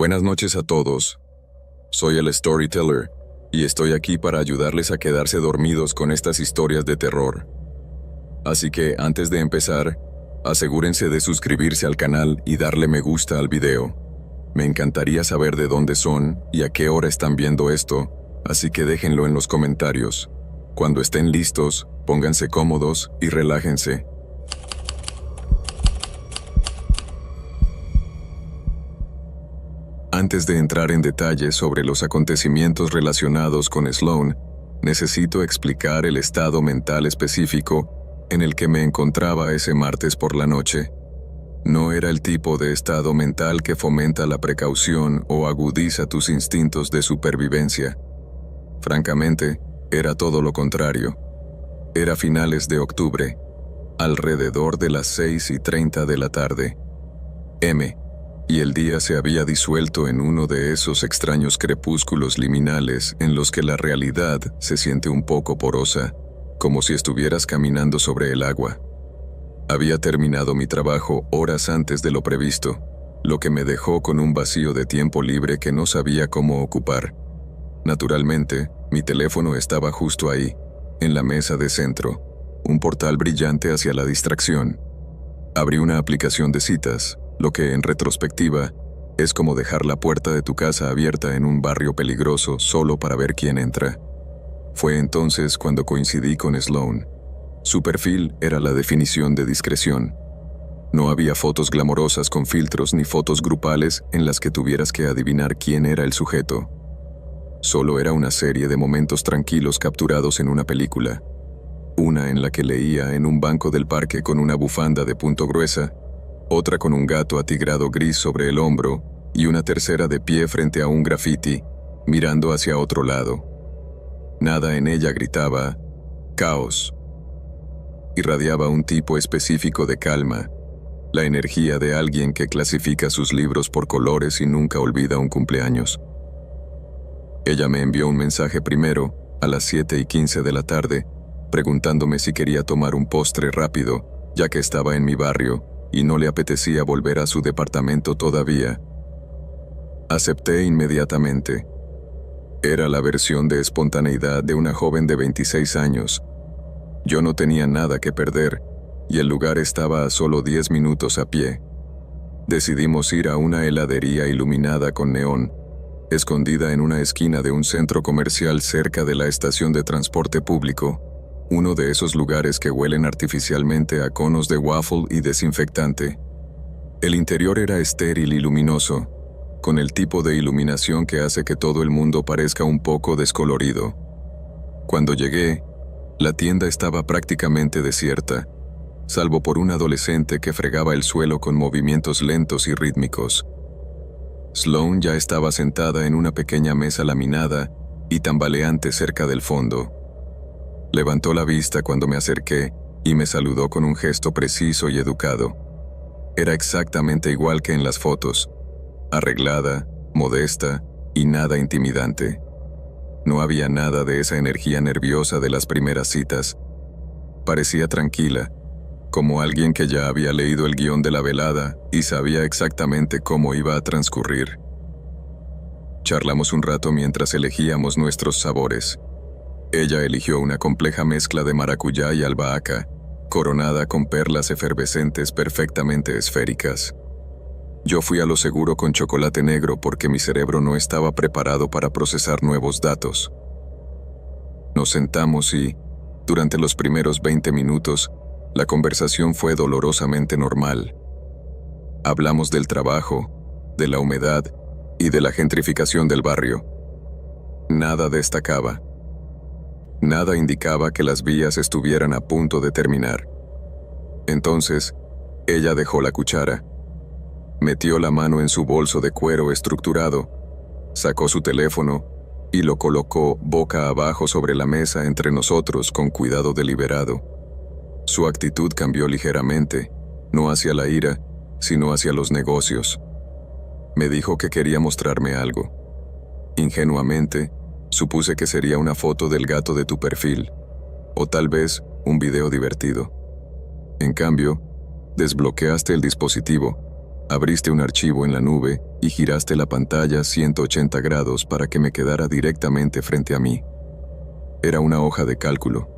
Buenas noches a todos. Soy el Storyteller y estoy aquí para ayudarles a quedarse dormidos con estas historias de terror. Así que antes de empezar, asegúrense de suscribirse al canal y darle me gusta al video. Me encantaría saber de dónde son y a qué hora están viendo esto, así que déjenlo en los comentarios. Cuando estén listos, pónganse cómodos y relájense. Antes de entrar en detalles sobre los acontecimientos relacionados con Sloane, necesito explicar el estado mental específico en el que me encontraba ese martes por la noche. No era el tipo de estado mental que fomenta la precaución o agudiza tus instintos de supervivencia. Francamente, era todo lo contrario. Era finales de octubre, alrededor de las 6:30 de la tarde. Y el día se había disuelto en uno de esos extraños crepúsculos liminales en los que la realidad se siente un poco porosa, como si estuvieras caminando sobre el agua. Había terminado mi trabajo horas antes de lo previsto, lo que me dejó con un vacío de tiempo libre que no sabía cómo ocupar. Naturalmente, mi teléfono estaba justo ahí, en la mesa de centro, un portal brillante hacia la distracción. Abrí una aplicación de citas, lo que en retrospectiva es como dejar la puerta de tu casa abierta en un barrio peligroso solo para ver quién entra. Fue entonces cuando coincidí con Sloane. Su perfil era la definición de discreción. No había fotos glamorosas con filtros ni fotos grupales en las que tuvieras que adivinar quién era el sujeto. Solo era una serie de momentos tranquilos capturados en una película. Una en la que leía en un banco del parque con una bufanda de punto gruesa, otra con un gato atigrado gris sobre el hombro y una tercera de pie frente a un graffiti, mirando hacia otro lado. Nada en ella gritaba «caos». Irradiaba un tipo específico de calma, la energía de alguien que clasifica sus libros por colores y nunca olvida un cumpleaños. Ella me envió un mensaje primero, a las 7:15 de la tarde, preguntándome si quería tomar un postre rápido, ya que estaba en mi barrio, y no le apetecía volver a su departamento todavía. Acepté inmediatamente. Era la versión de espontaneidad de una joven de 26 años. Yo no tenía nada que perder, y el lugar estaba a solo 10 minutos a pie. Decidimos ir a una heladería iluminada con neón, escondida en una esquina de un centro comercial cerca de la estación de transporte público, uno de esos lugares que huelen artificialmente a conos de waffle y desinfectante. El interior era estéril y luminoso, con el tipo de iluminación que hace que todo el mundo parezca un poco descolorido. Cuando llegué, la tienda estaba prácticamente desierta, salvo por un adolescente que fregaba el suelo con movimientos lentos y rítmicos. Sloane ya estaba sentada en una pequeña mesa laminada y tambaleante cerca del fondo. Levantó la vista cuando me acerqué y me saludó con un gesto preciso y educado. Era exactamente igual que en las fotos, arreglada, modesta y nada intimidante. No había nada de esa energía nerviosa de las primeras citas. Parecía tranquila, como alguien que ya había leído el guión de la velada y sabía exactamente cómo iba a transcurrir. Charlamos un rato mientras elegíamos nuestros sabores. Ella eligió una compleja mezcla de maracuyá y albahaca, coronada con perlas efervescentes perfectamente esféricas. Yo fui a lo seguro con chocolate negro porque mi cerebro no estaba preparado para procesar nuevos datos. Nos sentamos y, durante los primeros 20 minutos, la conversación fue dolorosamente normal. Hablamos del trabajo, de la humedad y de la gentrificación del barrio. Nada destacaba. Nada indicaba que las vías estuvieran a punto de terminar. Entonces, ella dejó la cuchara. Metió la mano en su bolso de cuero estructurado, sacó su teléfono y lo colocó boca abajo sobre la mesa entre nosotros con cuidado deliberado. Su actitud cambió ligeramente, no hacia la ira, sino hacia los negocios. Me dijo que quería mostrarme algo. Ingenuamente, supuse que sería una foto del gato de tu perfil, o tal vez un video divertido. En cambio, desbloqueaste el dispositivo, abriste un archivo en la nube y giraste la pantalla 180 grados para que me quedara directamente frente a mí. Era una hoja de cálculo.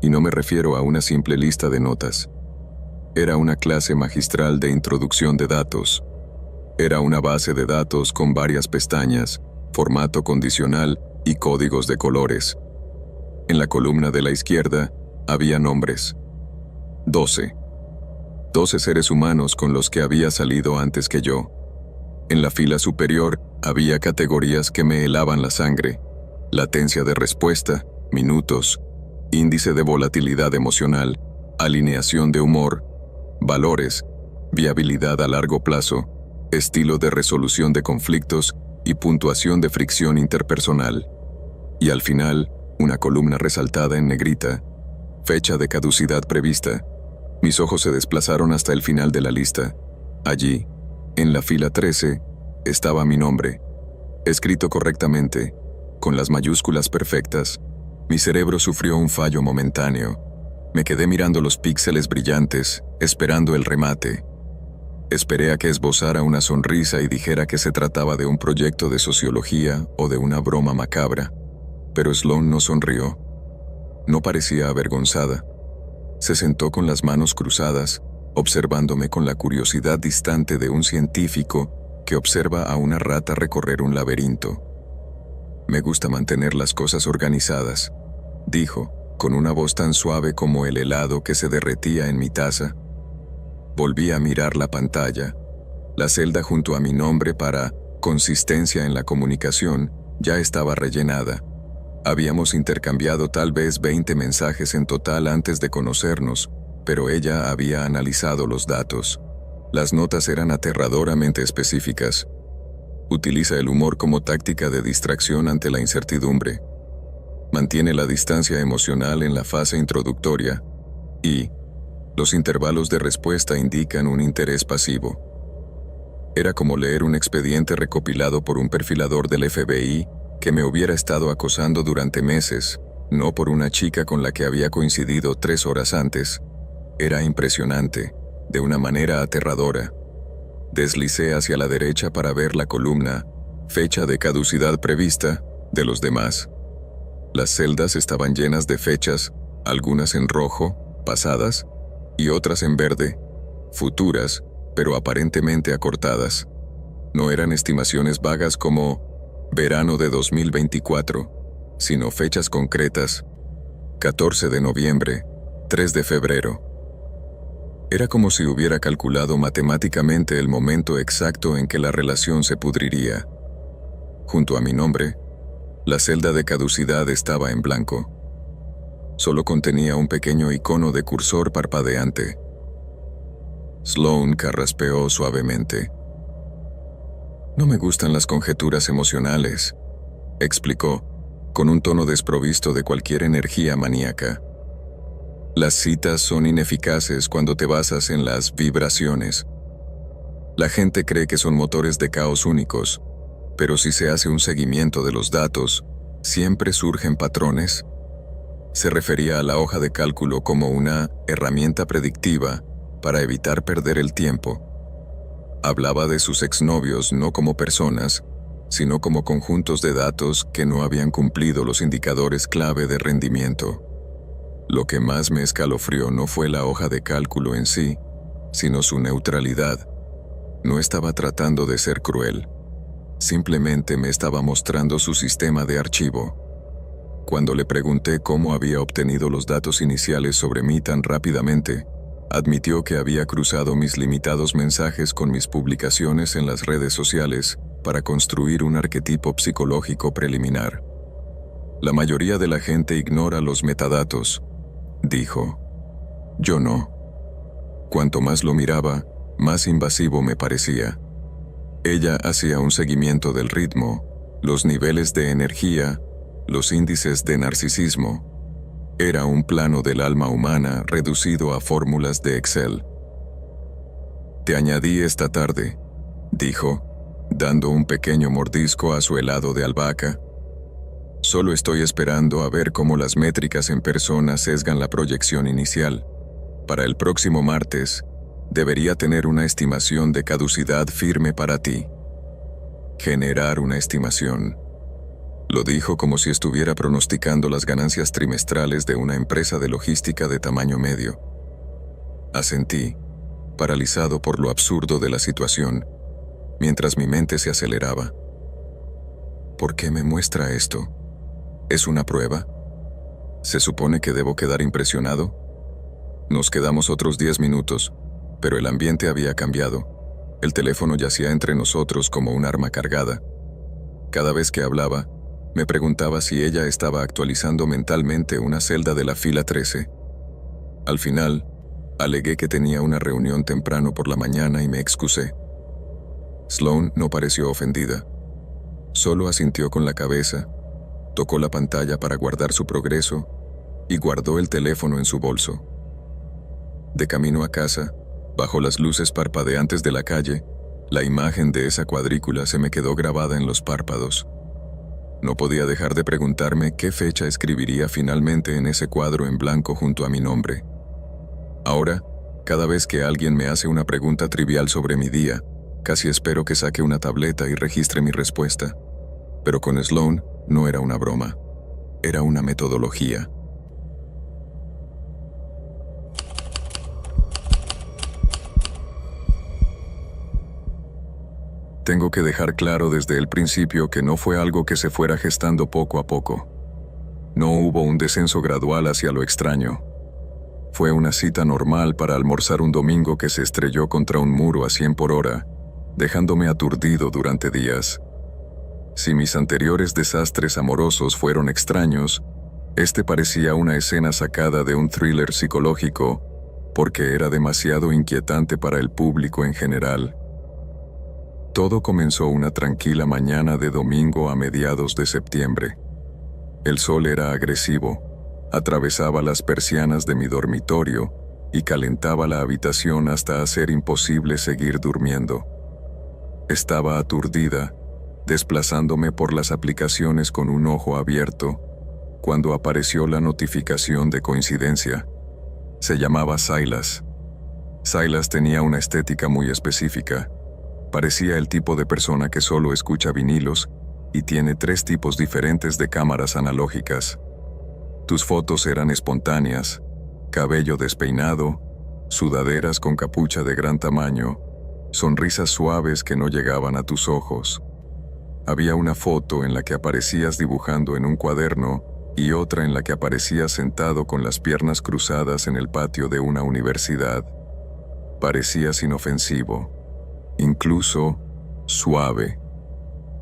Y no me refiero a una simple lista de notas. Era una clase magistral de introducción de datos. Era una base de datos con varias pestañas, formato condicional y códigos de colores. En la columna de la izquierda había nombres. 12. 12 seres humanos con los que había salido antes que yo. En la fila superior había categorías que me helaban la sangre: latencia de respuesta, minutos, índice de volatilidad emocional, alineación de humor, valores, viabilidad a largo plazo, estilo de resolución de conflictos y puntuación de fricción interpersonal. Y al final, una columna resaltada en negrita: fecha de caducidad prevista. Mis ojos se desplazaron hasta el final de la lista. Allí, en la fila 13, estaba mi nombre, escrito correctamente, con las mayúsculas perfectas. Mi cerebro sufrió un fallo momentáneo. Me quedé mirando los píxeles brillantes, esperando el remate. Esperé a que esbozara una sonrisa y dijera que se trataba de un proyecto de sociología o de una broma macabra. Pero Sloan no sonrió. No parecía avergonzada. Se sentó con las manos cruzadas, observándome con la curiosidad distante de un científico que observa a una rata recorrer un laberinto. Me gusta mantener las cosas organizadas, dijo, con una voz tan suave como el helado que se derretía en mi taza. Volví a mirar la pantalla. La celda junto a mi nombre para consistencia en la comunicación ya estaba rellenada. Habíamos intercambiado tal vez 20 mensajes en total antes de conocernos, pero ella había analizado los datos. Las notas eran aterradoramente específicas. Utiliza el humor como táctica de distracción ante la incertidumbre. Mantiene la distancia emocional en la fase introductoria. Y los intervalos de respuesta indican un interés pasivo. Era como leer un expediente recopilado por un perfilador del FBI que me hubiera estado acosando durante meses, no por una chica con la que había coincidido 3 horas antes. Era impresionante, de una manera aterradora. Deslicé hacia la derecha para ver la columna, fecha de caducidad prevista, de los demás. Las celdas estaban llenas de fechas, algunas en rojo, pasadas, y otras en verde, futuras, pero aparentemente acortadas. No eran estimaciones vagas como verano de 2024, sino fechas concretas: 14 de noviembre, 3 de febrero. Era como si hubiera calculado matemáticamente el momento exacto en que la relación se pudriría. Junto a mi nombre, la celda de caducidad estaba en blanco. Solo contenía un pequeño icono de cursor parpadeante. Sloan carraspeó suavemente. «No me gustan las conjeturas emocionales», explicó, con un tono desprovisto de cualquier energía maníaca. «Las citas son ineficaces cuando te basas en las vibraciones. La gente cree que son motores de caos únicos, pero si se hace un seguimiento de los datos, siempre surgen patrones». Se refería a la hoja de cálculo como una herramienta predictiva para evitar perder el tiempo. Hablaba de sus exnovios no como personas, sino como conjuntos de datos que no habían cumplido los indicadores clave de rendimiento. Lo que más me escalofrió no fue la hoja de cálculo en sí, sino su neutralidad. No estaba tratando de ser cruel. Simplemente me estaba mostrando su sistema de archivo. Cuando le pregunté cómo había obtenido los datos iniciales sobre mí tan rápidamente, admitió que había cruzado mis limitados mensajes con mis publicaciones en las redes sociales para construir un arquetipo psicológico preliminar. «La mayoría de la gente ignora los metadatos», dijo. Yo no. Cuanto más lo miraba, más invasivo me parecía. Ella hacía un seguimiento del ritmo, los niveles de energía, los índices de narcisismo. Era un plano del alma humana reducido a fórmulas de Excel. «Te añadí esta tarde», dijo, dando un pequeño mordisco a su helado de albahaca. «Solo estoy esperando a ver cómo las métricas en persona sesgan la proyección inicial. Para el próximo martes, debería tener una estimación de caducidad firme para ti». Generar una estimación. Lo dijo como si estuviera pronosticando las ganancias trimestrales de una empresa de logística de tamaño medio. Asentí, paralizado por lo absurdo de la situación, mientras mi mente se aceleraba. ¿Por qué me muestra esto? ¿Es una prueba? ¿Se supone que debo quedar impresionado? Nos quedamos otros 10 minutos, pero el ambiente había cambiado. El teléfono yacía entre nosotros como un arma cargada. Cada vez que hablaba, me preguntaba si ella estaba actualizando mentalmente una celda de la fila 13. Al final, alegué que tenía una reunión temprano por la mañana y me excusé. Sloan no pareció ofendida. Solo asintió con la cabeza, tocó la pantalla para guardar su progreso y guardó el teléfono en su bolso. De camino a casa, bajo las luces parpadeantes de la calle, la imagen de esa cuadrícula se me quedó grabada en los párpados. No podía dejar de preguntarme qué fecha escribiría finalmente en ese cuadro en blanco junto a mi nombre. Ahora, cada vez que alguien me hace una pregunta trivial sobre mi día, casi espero que saque una tableta y registre mi respuesta. Pero con Sloan no era una broma, era una metodología. Tengo que dejar claro desde el principio que no fue algo que se fuera gestando poco a poco. No hubo un descenso gradual hacia lo extraño. Fue una cita normal para almorzar un domingo que se estrelló contra un muro a 100 por hora, dejándome aturdido durante días. Si mis anteriores desastres amorosos fueron extraños, este parecía una escena sacada de un thriller psicológico, porque era demasiado inquietante para el público en general. Todo comenzó una tranquila mañana de domingo a mediados de septiembre. El sol era agresivo, atravesaba las persianas de mi dormitorio y calentaba la habitación hasta hacer imposible seguir durmiendo. Estaba aturdida, desplazándome por las aplicaciones con un ojo abierto, cuando apareció la notificación de coincidencia. Se llamaba Silas. Silas tenía una estética muy específica. Parecía el tipo de persona que solo escucha vinilos y tiene 3 tipos diferentes de cámaras analógicas. Tus fotos eran espontáneas, cabello despeinado, sudaderas con capucha de gran tamaño, sonrisas suaves que no llegaban a tus ojos. Había una foto en la que aparecías dibujando en un cuaderno y otra en la que aparecías sentado con las piernas cruzadas en el patio de una universidad. Parecías inofensivo, incluso suave.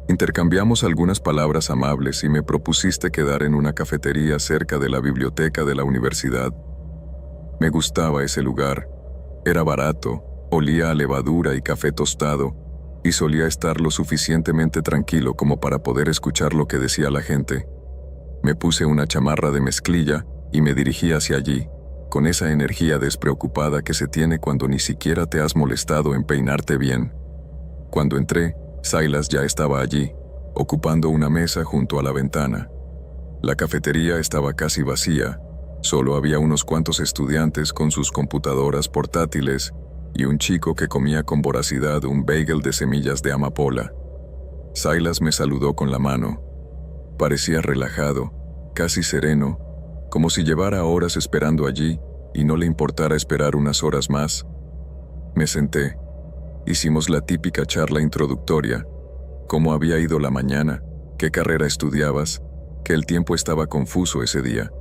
Intercambiamos algunas palabras amables y me propusiste quedar en una cafetería cerca de la biblioteca de la universidad. Me gustaba ese lugar. Era barato, olía a levadura y café tostado, y solía estar lo suficientemente tranquilo como para poder escuchar lo que decía la gente. Me puse una chamarra de mezclilla y me dirigí hacia allí, con esa energía despreocupada que se tiene cuando ni siquiera te has molestado en peinarte bien. Cuando entré, Silas ya estaba allí, ocupando una mesa junto a la ventana. La cafetería estaba casi vacía, solo había unos cuantos estudiantes con sus computadoras portátiles y un chico que comía con voracidad un bagel de semillas de amapola. Silas me saludó con la mano. Parecía relajado, casi sereno, como si llevara horas esperando allí y no le importara esperar unas horas más. Me senté. Hicimos la típica charla introductoria, cómo había ido la mañana, qué carrera estudiabas, que el tiempo estaba confuso ese día.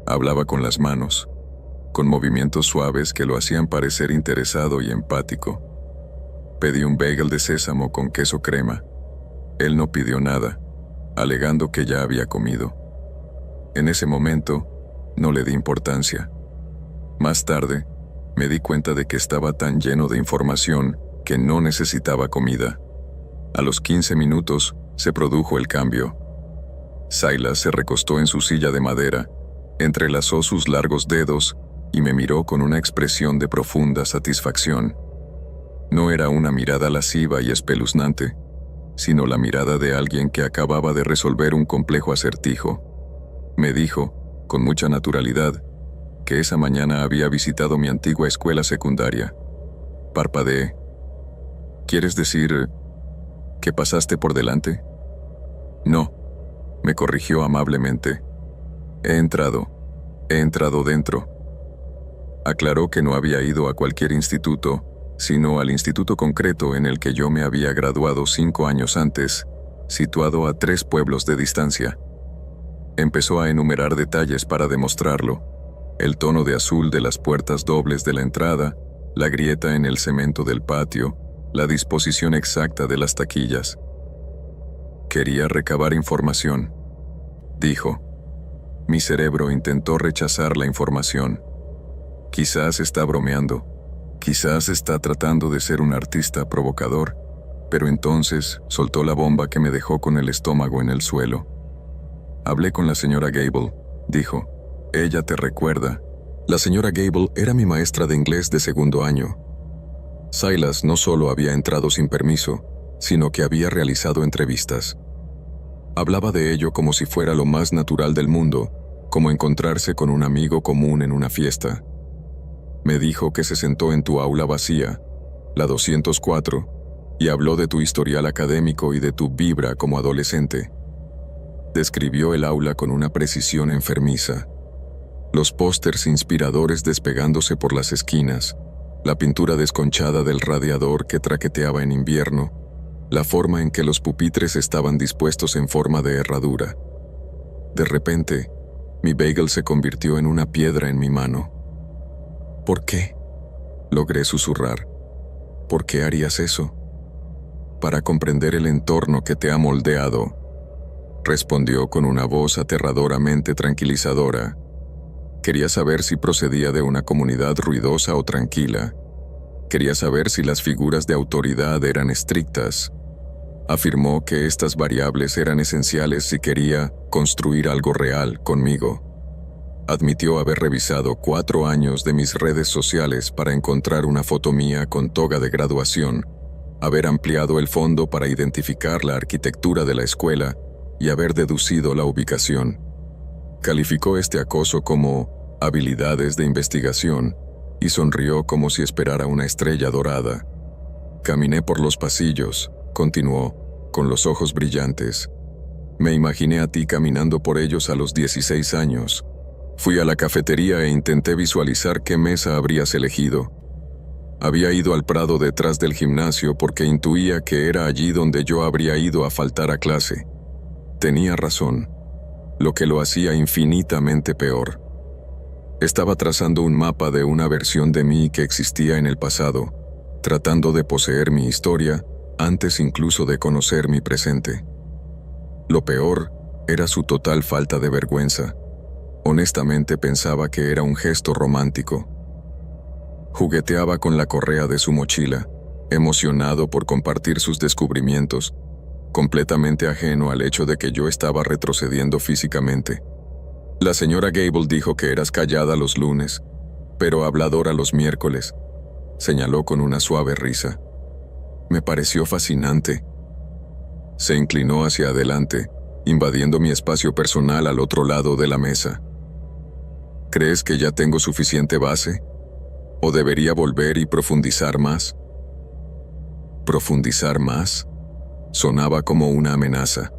Hablaba con las manos, con movimientos suaves que lo hacían parecer interesado y empático. Pedí un bagel de sésamo con queso crema. Él no pidió nada, alegando que ya había comido. En ese momento, no le di importancia. Más tarde, me di cuenta de que estaba tan lleno de información que no necesitaba comida. A los 15 minutos, se produjo el cambio. Silas se recostó en su silla de madera, entrelazó sus largos dedos y me miró con una expresión de profunda satisfacción. No era una mirada lasciva y espeluznante, sino la mirada de alguien que acababa de resolver un complejo acertijo. Me dijo, con mucha naturalidad, que esa mañana había visitado mi antigua escuela secundaria. Parpadeé. ¿Quieres decir? ¿Que pasaste por delante? No, me corrigió amablemente. He entrado dentro. Aclaró que no había ido a cualquier instituto, sino al instituto concreto en el que yo me había graduado 5 años antes, situado a 3 pueblos de distancia. Empezó a enumerar detalles para demostrarlo: el tono de azul de las puertas dobles de la entrada, la grieta en el cemento del patio, la disposición exacta de las taquillas. Quería recabar información, dijo. Mi cerebro intentó rechazar la información. Quizás está bromeando, quizás está tratando de ser un artista provocador, pero entonces soltó la bomba que me dejó con el estómago en el suelo. Hablé con la señora Gable, dijo. Ella te recuerda. La señora Gable era mi maestra de inglés de segundo año. Silas no solo había entrado sin permiso, sino que había realizado entrevistas. Hablaba de ello como si fuera lo más natural del mundo, como encontrarse con un amigo común en una fiesta. Me dijo que se sentó en tu aula vacía, la 204, y habló de tu historial académico y de tu vibra como adolescente. Describió el aula con una precisión enfermiza. Los pósters inspiradores despegándose por las esquinas, la pintura desconchada del radiador que traqueteaba en invierno, la forma en que los pupitres estaban dispuestos en forma de herradura. De repente, mi bagel se convirtió en una piedra en mi mano. ¿Por qué?, logré susurrar. ¿Por qué harías eso? Para comprender el entorno que te ha moldeado, respondió con una voz aterradoramente tranquilizadora. Quería saber si procedía de una comunidad ruidosa o tranquila. Quería saber si las figuras de autoridad eran estrictas. Afirmó que estas variables eran esenciales si quería construir algo real conmigo. Admitió haber revisado 4 años de mis redes sociales para encontrar una foto mía con toga de graduación, haber ampliado el fondo para identificar la arquitectura de la escuela y haber deducido la ubicación. Calificó este acoso como habilidades de investigación y sonrió como si esperara una estrella dorada. Caminé por los pasillos, continuó, con los ojos brillantes. Me imaginé a ti caminando por ellos a los 16 años. Fui a la cafetería e intenté visualizar qué mesa habrías elegido. Había ido al prado detrás del gimnasio porque intuía que era allí donde yo habría ido a faltar a clase. Tenía razón, lo que lo hacía infinitamente peor. Estaba trazando un mapa de una versión de mí que existía en el pasado, tratando de poseer mi historia antes incluso de conocer mi presente. Lo peor era su total falta de vergüenza. Honestamente pensaba que era un gesto romántico. Jugueteaba con la correa de su mochila, emocionado por compartir sus descubrimientos, completamente ajeno al hecho de que yo estaba retrocediendo físicamente. La señora Gable dijo que eras callada los lunes, pero habladora los miércoles, señaló con una suave risa. Me pareció fascinante. Se inclinó hacia adelante, invadiendo mi espacio personal al otro lado de la mesa. ¿Crees que ya tengo suficiente base? ¿O debería volver y profundizar más? ¿Profundizar más? Sonaba como una amenaza.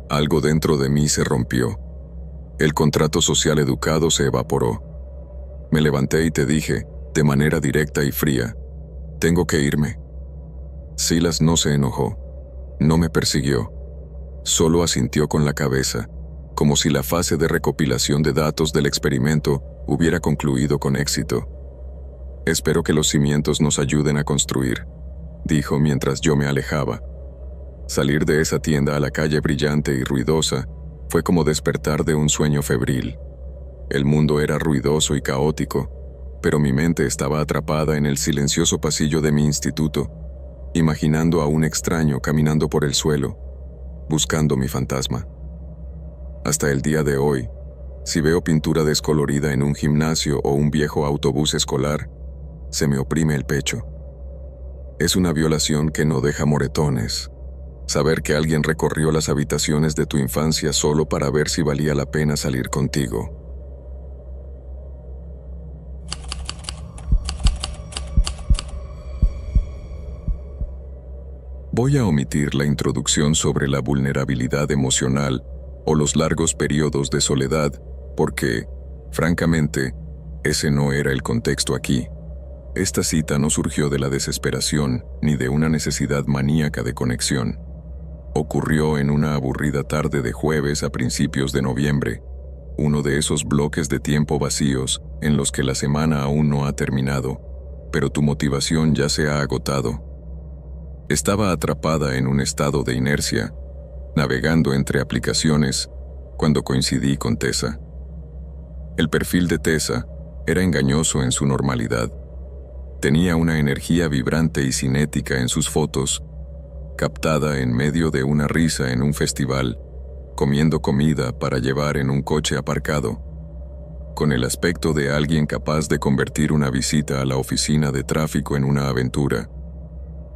Algo dentro de mí se rompió. El contrato social educado se evaporó. Me levanté y te dije, de manera directa y fría, tengo que irme. Silas no se enojó, no me persiguió, solo asintió con la cabeza, como si la fase de recopilación de datos del experimento hubiera concluido con éxito. Espero que los cimientos nos ayuden a construir, dijo mientras yo me alejaba. Salir de esa tienda a la calle brillante y ruidosa fue como despertar de un sueño febril. El mundo era ruidoso y caótico, pero mi mente estaba atrapada en el silencioso pasillo de mi instituto, imaginando a un extraño caminando por el suelo, buscando mi fantasma. Hasta el día de hoy, si veo pintura descolorida en un gimnasio o un viejo autobús escolar, se me oprime el pecho. Es una violación que no deja moretones. Saber que alguien recorrió las habitaciones de tu infancia solo para ver si valía la pena salir contigo. Voy a omitir la introducción sobre la vulnerabilidad emocional o los largos periodos de soledad, porque, francamente, ese no era el contexto aquí. Esta cita no surgió de la desesperación ni de una necesidad maníaca de conexión. Ocurrió en una aburrida tarde de jueves a principios de noviembre, uno de esos bloques de tiempo vacíos en los que la semana aún no ha terminado, pero tu motivación ya se ha agotado. Estaba atrapada en un estado de inercia, navegando entre aplicaciones, cuando coincidí con Tessa. El perfil de Tessa era engañoso en su normalidad. Tenía una energía vibrante y cinética en sus fotos, captada en medio de una risa en un festival, comiendo comida para llevar en un coche aparcado, con el aspecto de alguien capaz de convertir una visita a la oficina de tráfico en una aventura.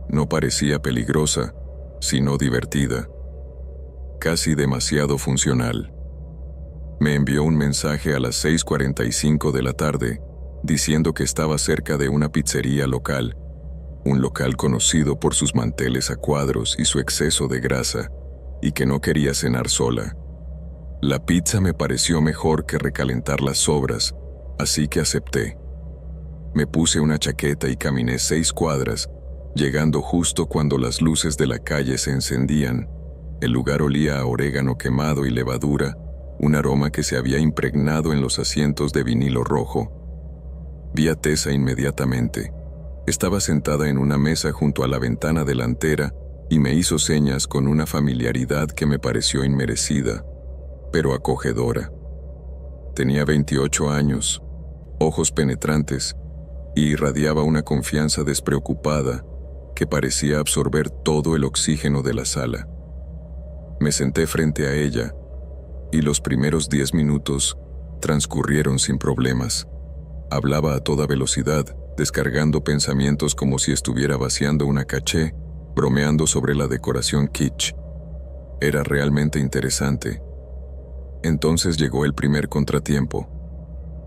No parecía peligrosa, sino divertida. Casi demasiado funcional. Me envió un mensaje a las 6:45 de la tarde, diciendo que estaba cerca de una pizzería local, un local conocido por sus manteles a cuadros y su exceso de grasa, y que no quería cenar sola. La pizza me pareció mejor que recalentar las sobras, así que acepté. Me puse una chaqueta y caminé 6 cuadras, llegando justo cuando las luces de la calle se encendían. El lugar olía a orégano quemado y levadura, un aroma que se había impregnado en los asientos de vinilo rojo. Vi a Tessa inmediatamente. Estaba sentada en una mesa junto a la ventana delantera y me hizo señas con una familiaridad que me pareció inmerecida, pero acogedora. Tenía 28 años, ojos penetrantes, y irradiaba una confianza despreocupada que parecía absorber todo el oxígeno de la sala. Me senté frente a ella, y los primeros 10 minutos transcurrieron sin problemas. Hablaba a toda velocidad, descargando pensamientos como si estuviera vaciando una caché, bromeando sobre la decoración kitsch. Era realmente interesante. Entonces llegó el primer contratiempo.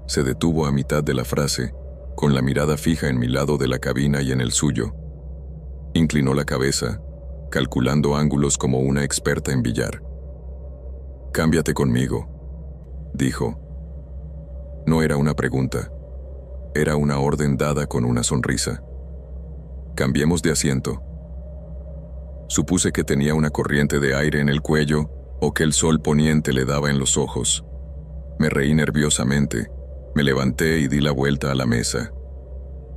Se detuvo a mitad de la frase, con la mirada fija en mi lado de la cabina y en el suyo. Inclinó la cabeza, calculando ángulos como una experta en billar. «Cámbiate conmigo», dijo. No era una pregunta. Era una orden dada con una sonrisa. Cambiemos de asiento. Supuse que tenía una corriente de aire en el cuello o que el sol poniente le daba en los ojos. Me reí nerviosamente, me levanté y di la vuelta a la mesa.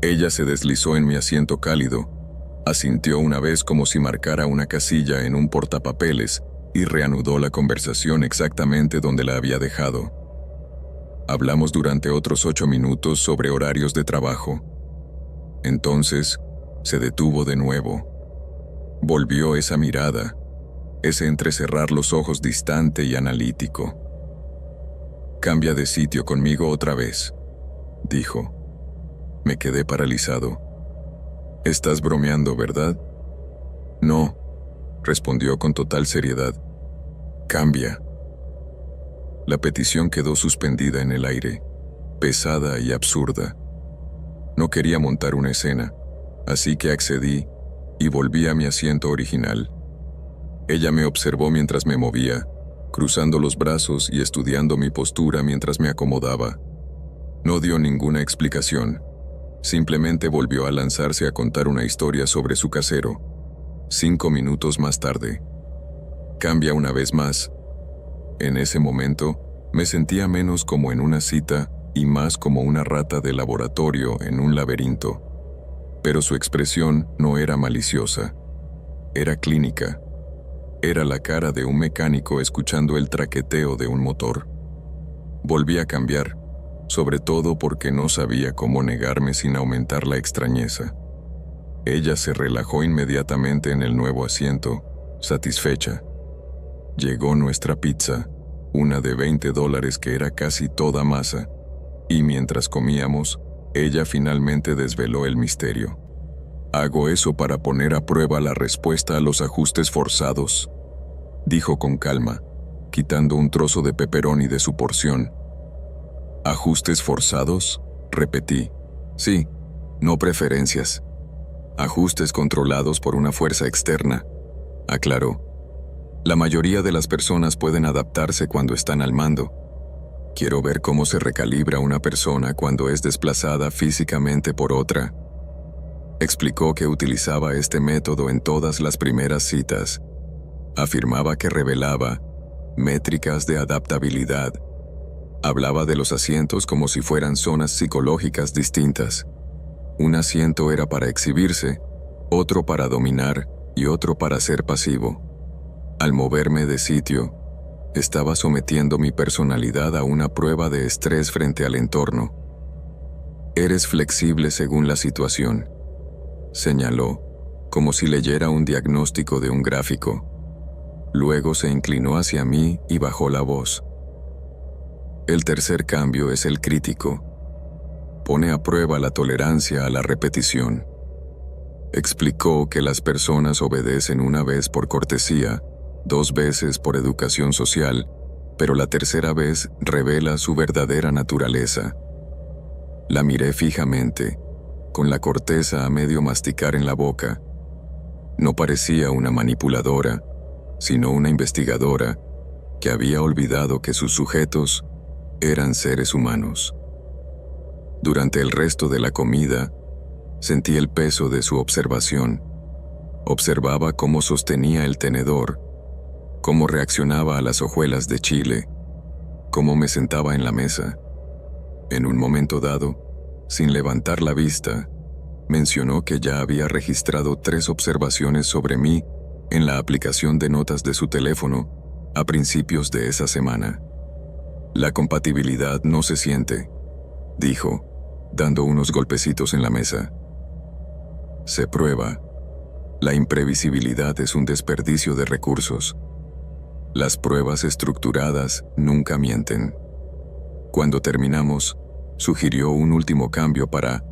Ella se deslizó en mi asiento cálido, asintió una vez como si marcara una casilla en un portapapeles y reanudó la conversación exactamente donde la había dejado. Hablamos durante otros 8 minutos sobre horarios de trabajo. Entonces, se detuvo de nuevo. Volvió esa mirada, ese entrecerrar los ojos distante y analítico. «Cambia de sitio conmigo otra vez», dijo. Me quedé paralizado. «Estás bromeando, ¿verdad?» «No», respondió con total seriedad. «Cambia». La petición quedó suspendida en el aire, pesada y absurda. No quería montar una escena, así que accedí y volví a mi asiento original. Ella me observó mientras me movía, cruzando los brazos y estudiando mi postura mientras me acomodaba. No dio ninguna explicación. Simplemente volvió a lanzarse a contar una historia sobre su casero. 5 minutos más tarde. Cambia una vez más. En ese momento, me sentía menos como en una cita y más como una rata de laboratorio en un laberinto. Pero su expresión no era maliciosa. Era clínica. Era la cara de un mecánico escuchando el traqueteo de un motor. Volví a cambiar, sobre todo porque no sabía cómo negarme sin aumentar la extrañeza. Ella se relajó inmediatamente en el nuevo asiento, satisfecha. Llegó nuestra pizza, una de $20 que era casi toda masa, y mientras comíamos, ella finalmente desveló el misterio. «Hago eso para poner a prueba la respuesta a los ajustes forzados», dijo con calma, quitando un trozo de pepperoni de su porción. «¿Ajustes forzados?», repetí. «Sí, no preferencias». Ajustes controlados por una fuerza externa, aclaró. La mayoría de las personas pueden adaptarse cuando están al mando. Quiero ver cómo se recalibra una persona cuando es desplazada físicamente por otra. Explicó que utilizaba este método en todas las primeras citas. Afirmaba que revelaba métricas de adaptabilidad. Hablaba de los asientos como si fueran zonas psicológicas distintas. Un asiento era para exhibirse, otro para dominar y otro para ser pasivo. Al moverme de sitio, estaba sometiendo mi personalidad a una prueba de estrés frente al entorno. Eres flexible según la situación, señaló, como si leyera un diagnóstico de un gráfico. Luego se inclinó hacia mí y bajó la voz. El tercer cambio es el crítico. Pone a prueba la tolerancia a la repetición. Explicó que las personas obedecen una vez por cortesía, 2 veces por educación social, pero la tercera vez revela su verdadera naturaleza. La miré fijamente, con la corteza a medio masticar en la boca. No parecía una manipuladora, sino una investigadora que había olvidado que sus sujetos eran seres humanos. Durante el resto de la comida, sentí el peso de su observación. Observaba cómo sostenía el tenedor, cómo reaccionaba a las hojuelas de chile, cómo me sentaba en la mesa. En un momento dado, sin levantar la vista, mencionó que ya había registrado 3 observaciones sobre mí en la aplicación de notas de su teléfono a principios de esa semana. La compatibilidad no se siente, dijo, dando unos golpecitos en la mesa. Se prueba. La imprevisibilidad es un desperdicio de recursos. Las pruebas estructuradas nunca mienten. Cuando terminamos, sugirió un último cambio para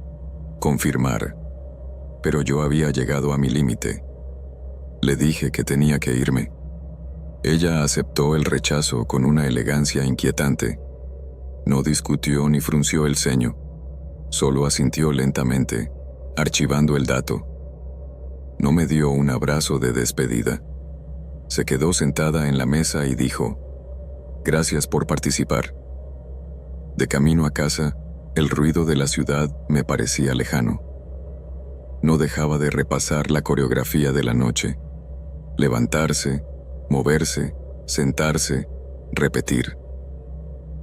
confirmar, pero yo había llegado a mi límite. Le dije que tenía que irme. Ella aceptó el rechazo con una elegancia inquietante. No discutió ni frunció el ceño, solo asintió lentamente, archivando el dato. No me dio un abrazo de despedida. Se quedó sentada en la mesa y dijo, «Gracias por participar». De camino a casa, el ruido de la ciudad me parecía lejano. No dejaba de repasar la coreografía de la noche. Levantarse, moverse, sentarse, repetir.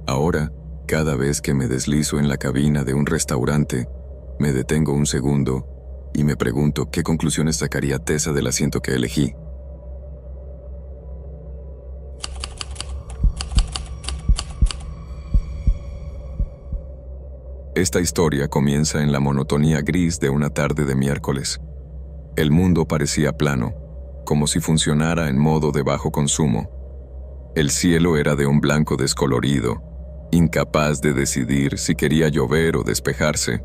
Ahora, cada vez que me deslizo en la cabina de un restaurante, me detengo un segundo y me pregunto qué conclusiones sacaría Tessa del asiento que elegí. Esta historia comienza en la monotonía gris de una tarde de miércoles. El mundo parecía plano, como si funcionara en modo de bajo consumo. El cielo era de un blanco descolorido, incapaz de decidir si quería llover o despejarse.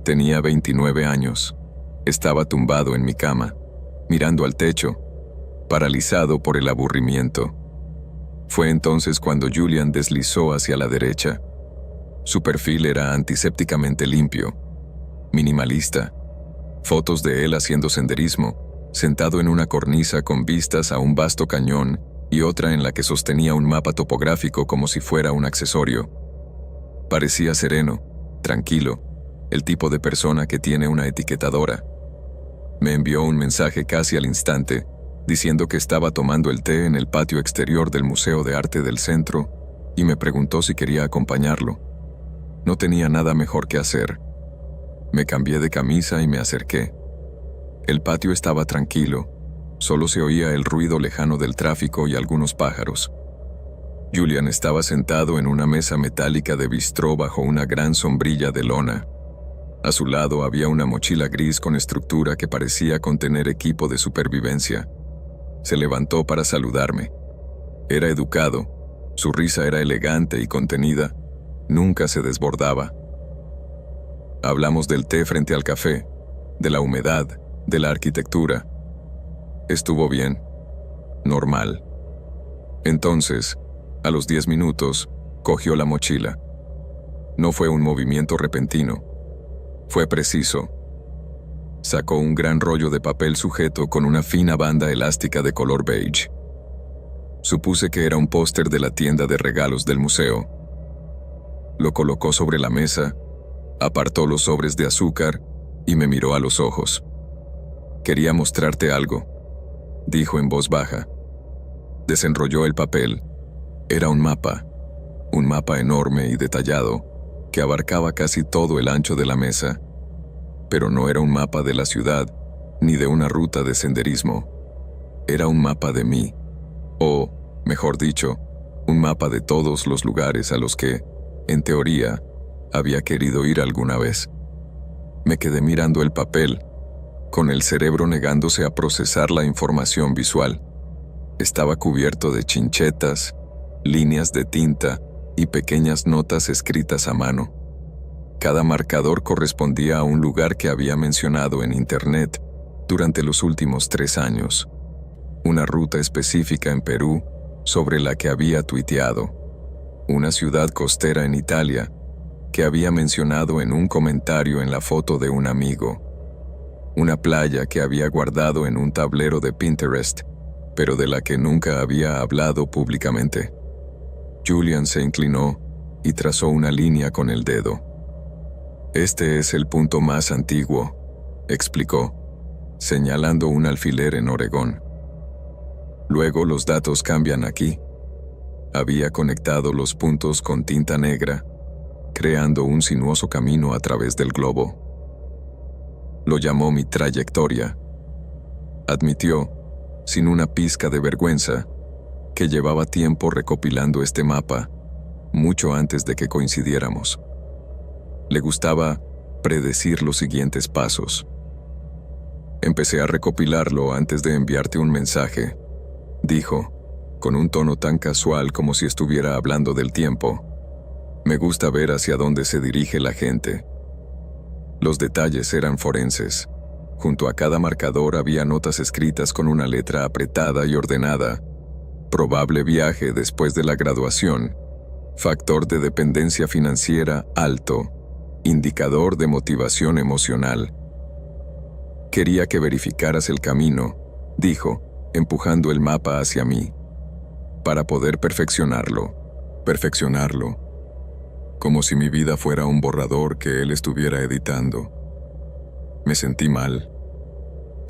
Tenía 29 años. Estaba tumbado en mi cama, mirando al techo, paralizado por el aburrimiento. Fue entonces cuando Julian deslizó hacia la derecha. Su perfil era antisépticamente limpio, minimalista. Fotos de él haciendo senderismo, sentado en una cornisa con vistas a un vasto cañón y otra en la que sostenía un mapa topográfico como si fuera un accesorio. Parecía sereno, tranquilo, el tipo de persona que tiene una etiquetadora. Me envió un mensaje casi al instante, diciendo que estaba tomando el té en el patio exterior del Museo de Arte del Centro y me preguntó si quería acompañarlo. No tenía nada mejor que hacer. Me cambié de camisa y me acerqué. El patio estaba tranquilo, solo se oía el ruido lejano del tráfico y algunos pájaros. Julian estaba sentado en una mesa metálica de bistró bajo una gran sombrilla de lona. A su lado había una mochila gris con estructura que parecía contener equipo de supervivencia. Se levantó para saludarme. Era educado, su risa era elegante y contenida, nunca se desbordaba. Hablamos del té frente al café, de la humedad, de la arquitectura. Estuvo bien, normal. Entonces, a los 10 minutos, cogió la mochila. No fue un movimiento repentino. Fue preciso. Sacó un gran rollo de papel sujeto con una fina banda elástica de color beige. Supuse que era un póster de la tienda de regalos del museo. Lo colocó sobre la mesa, apartó los sobres de azúcar y me miró a los ojos. «Quería mostrarte algo», dijo en voz baja. Desenrolló el papel. Era un mapa enorme y detallado que abarcaba casi todo el ancho de la mesa. Pero no era un mapa de la ciudad ni de una ruta de senderismo. Era un mapa de mí, o, mejor dicho, un mapa de todos los lugares a los que, en teoría, había querido ir alguna vez. Me quedé mirando el papel, con el cerebro negándose a procesar la información visual. Estaba cubierto de chinchetas, líneas de tinta y pequeñas notas escritas a mano. Cada marcador correspondía a un lugar que había mencionado en Internet durante los últimos 3 años. Una ruta específica en Perú sobre la que había tuiteado. Una ciudad costera en Italia que había mencionado en un comentario en la foto de un amigo. Una playa que había guardado en un tablero de Pinterest, pero de la que nunca había hablado públicamente. Julian se inclinó y trazó una línea con el dedo. «Este es el punto más antiguo», explicó, señalando un alfiler en Oregón. «Luego los datos cambian aquí». Había conectado los puntos con tinta negra, creando un sinuoso camino a través del globo. Lo llamó mi trayectoria. Admitió, sin una pizca de vergüenza, que llevaba tiempo recopilando este mapa, mucho antes de que coincidiéramos. Le gustaba predecir los siguientes pasos. «Empecé a recopilarlo antes de enviarte un mensaje», dijo, con un tono tan casual como si estuviera hablando del tiempo. «Me gusta ver hacia dónde se dirige la gente». Los detalles eran forenses. Junto a cada marcador había notas escritas con una letra apretada y ordenada. Probable viaje después de la graduación. Factor de dependencia financiera alto. Indicador de motivación emocional. «Quería que verificaras el camino», dijo, empujando el mapa hacia mí, «para poder perfeccionarlo. Perfeccionarlo. Como si mi vida fuera un borrador que él estuviera editando». Me sentí mal.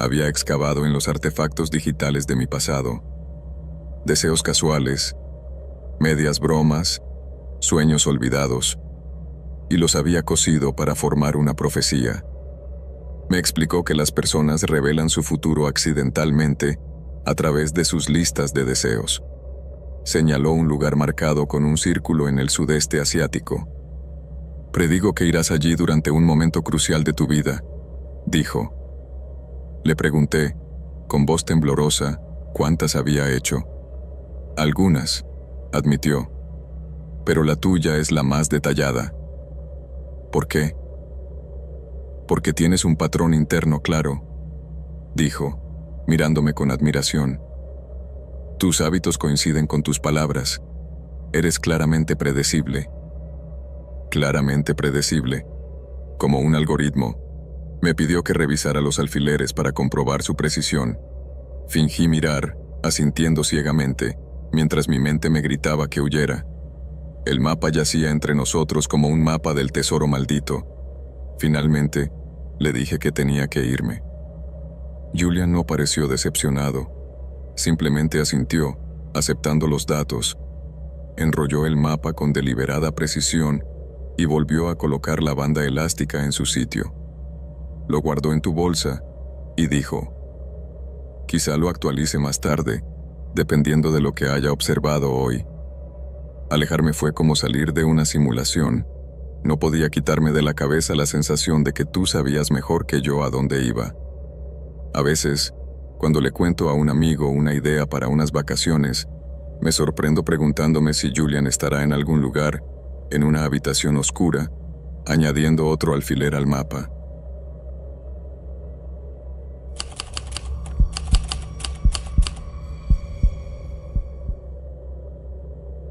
Había excavado en los artefactos digitales de mi pasado. Deseos casuales, medias bromas, sueños olvidados, y los había cosido para formar una profecía. Me explicó que las personas revelan su futuro accidentalmente a través de sus listas de deseos. Señaló un lugar marcado con un círculo en el sudeste asiático. «Predigo que irás allí durante un momento crucial de tu vida», dijo. Le pregunté, con voz temblorosa, cuántas había hecho. «Algunas», admitió, «pero la tuya es la más detallada». «¿Por qué?» «Porque tienes un patrón interno claro», dijo, mirándome con admiración. «Tus hábitos coinciden con tus palabras. Eres claramente predecible». «Claramente predecible», como un algoritmo. Me pidió que revisara los alfileres para comprobar su precisión. Fingí mirar, asintiendo ciegamente, mientras mi mente me gritaba que huyera. El mapa yacía entre nosotros como un mapa del tesoro maldito. Finalmente, le dije que tenía que irme. Julian no pareció decepcionado. Simplemente asintió, aceptando los datos. Enrolló el mapa con deliberada precisión y volvió a colocar la banda elástica en su sitio. Lo guardó en tu bolsa y dijo, «Quizá lo actualice más tarde, dependiendo de lo que haya observado hoy». Alejarme fue como salir de una simulación. No podía quitarme de la cabeza la sensación de que tú sabías mejor que yo a dónde iba. A veces, cuando le cuento a un amigo una idea para unas vacaciones, me sorprendo preguntándome si Julian estará en algún lugar, en una habitación oscura, añadiendo otro alfiler al mapa.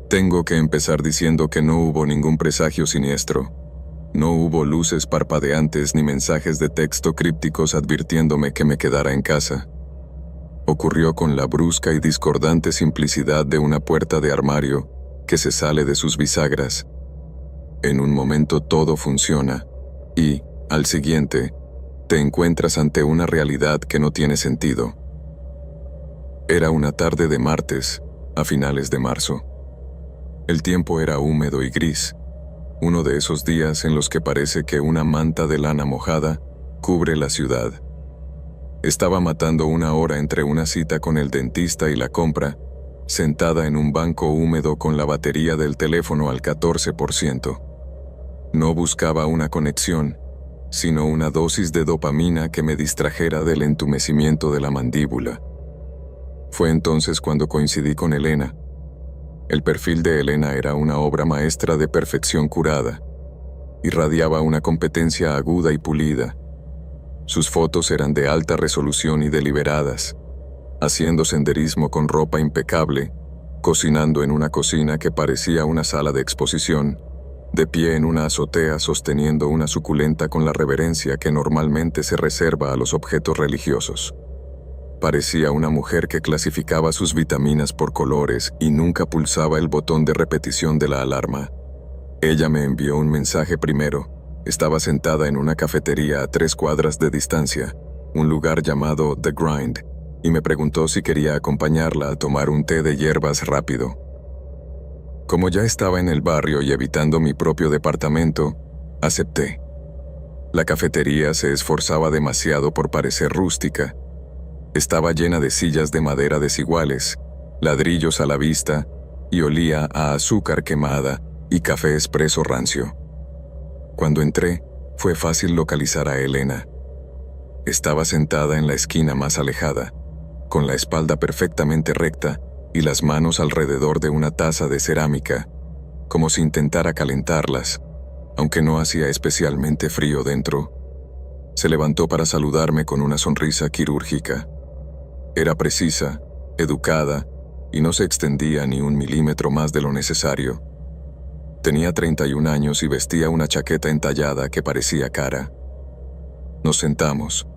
Tengo que empezar diciendo que no hubo ningún presagio siniestro. No hubo luces parpadeantes ni mensajes de texto crípticos advirtiéndome que me quedara en casa. Ocurrió con la brusca y discordante simplicidad de una puerta de armario que se sale de sus bisagras. En un momento todo funciona y, al siguiente, te encuentras ante una realidad que no tiene sentido. Era una tarde de martes, a finales de marzo. El tiempo era húmedo y gris, uno de esos días en los que parece que una manta de lana mojada cubre la ciudad. Estaba matando una hora entre una cita con el dentista y la compra, sentada en un banco húmedo con la batería del teléfono al 14%. No buscaba una conexión, sino una dosis de dopamina que me distrajera del entumecimiento de la mandíbula. Fue entonces cuando coincidí con Elena. El perfil de Elena era una obra maestra de perfección curada. Irradiaba una competencia aguda y pulida. Sus fotos eran de alta resolución y deliberadas, haciendo senderismo con ropa impecable, cocinando en una cocina que parecía una sala de exposición, de pie en una azotea sosteniendo una suculenta con la reverencia que normalmente se reserva a los objetos religiosos. Parecía una mujer que clasificaba sus vitaminas por colores y nunca pulsaba el botón de repetición de la alarma. Ella me envió un mensaje primero. Estaba sentada en una cafetería a 3 cuadras de distancia, un lugar llamado The Grind, y me preguntó si quería acompañarla a tomar un té de hierbas rápido. Como ya estaba en el barrio y evitando mi propio departamento, acepté. La cafetería se esforzaba demasiado por parecer rústica. Estaba llena de sillas de madera desiguales, ladrillos a la vista, y olía a azúcar quemada y café expreso rancio. Cuando entré, fue fácil localizar a Elena. Estaba sentada en la esquina más alejada, con la espalda perfectamente recta y las manos alrededor de una taza de cerámica, como si intentara calentarlas, aunque no hacía especialmente frío dentro. Se levantó para saludarme con una sonrisa quirúrgica. Era precisa, educada, y no se extendía ni 1 milímetro más de lo necesario. Tenía 31 años y vestía una chaqueta entallada que parecía cara. Nos sentamos.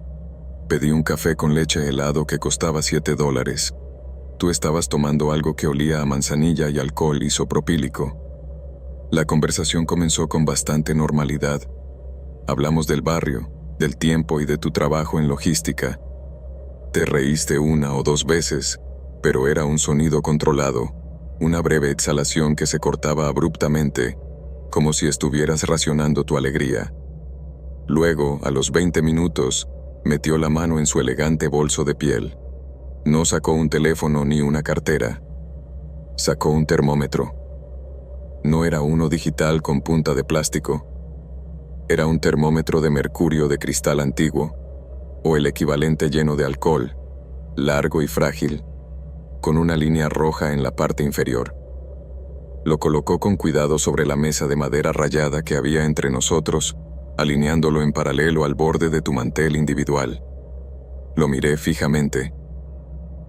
Pedí un café con leche helado que costaba $7. Tú estabas tomando algo que olía a manzanilla y alcohol isopropílico. La conversación comenzó con bastante normalidad. Hablamos del barrio, del tiempo y de tu trabajo en logística. Te reíste 1 o 2 veces, pero era un sonido controlado, una breve exhalación que se cortaba abruptamente, como si estuvieras racionando tu alegría. Luego, a los 20 minutos, metió la mano en su elegante bolso de piel. No sacó un teléfono ni una cartera. Sacó un termómetro. No era uno digital con punta de plástico. Era un termómetro de mercurio de cristal antiguo, o el equivalente lleno de alcohol, largo y frágil, con una línea roja en la parte inferior. Lo colocó con cuidado sobre la mesa de madera rayada que había entre nosotros, alineándolo en paralelo al borde de tu mantel individual. Lo miré fijamente.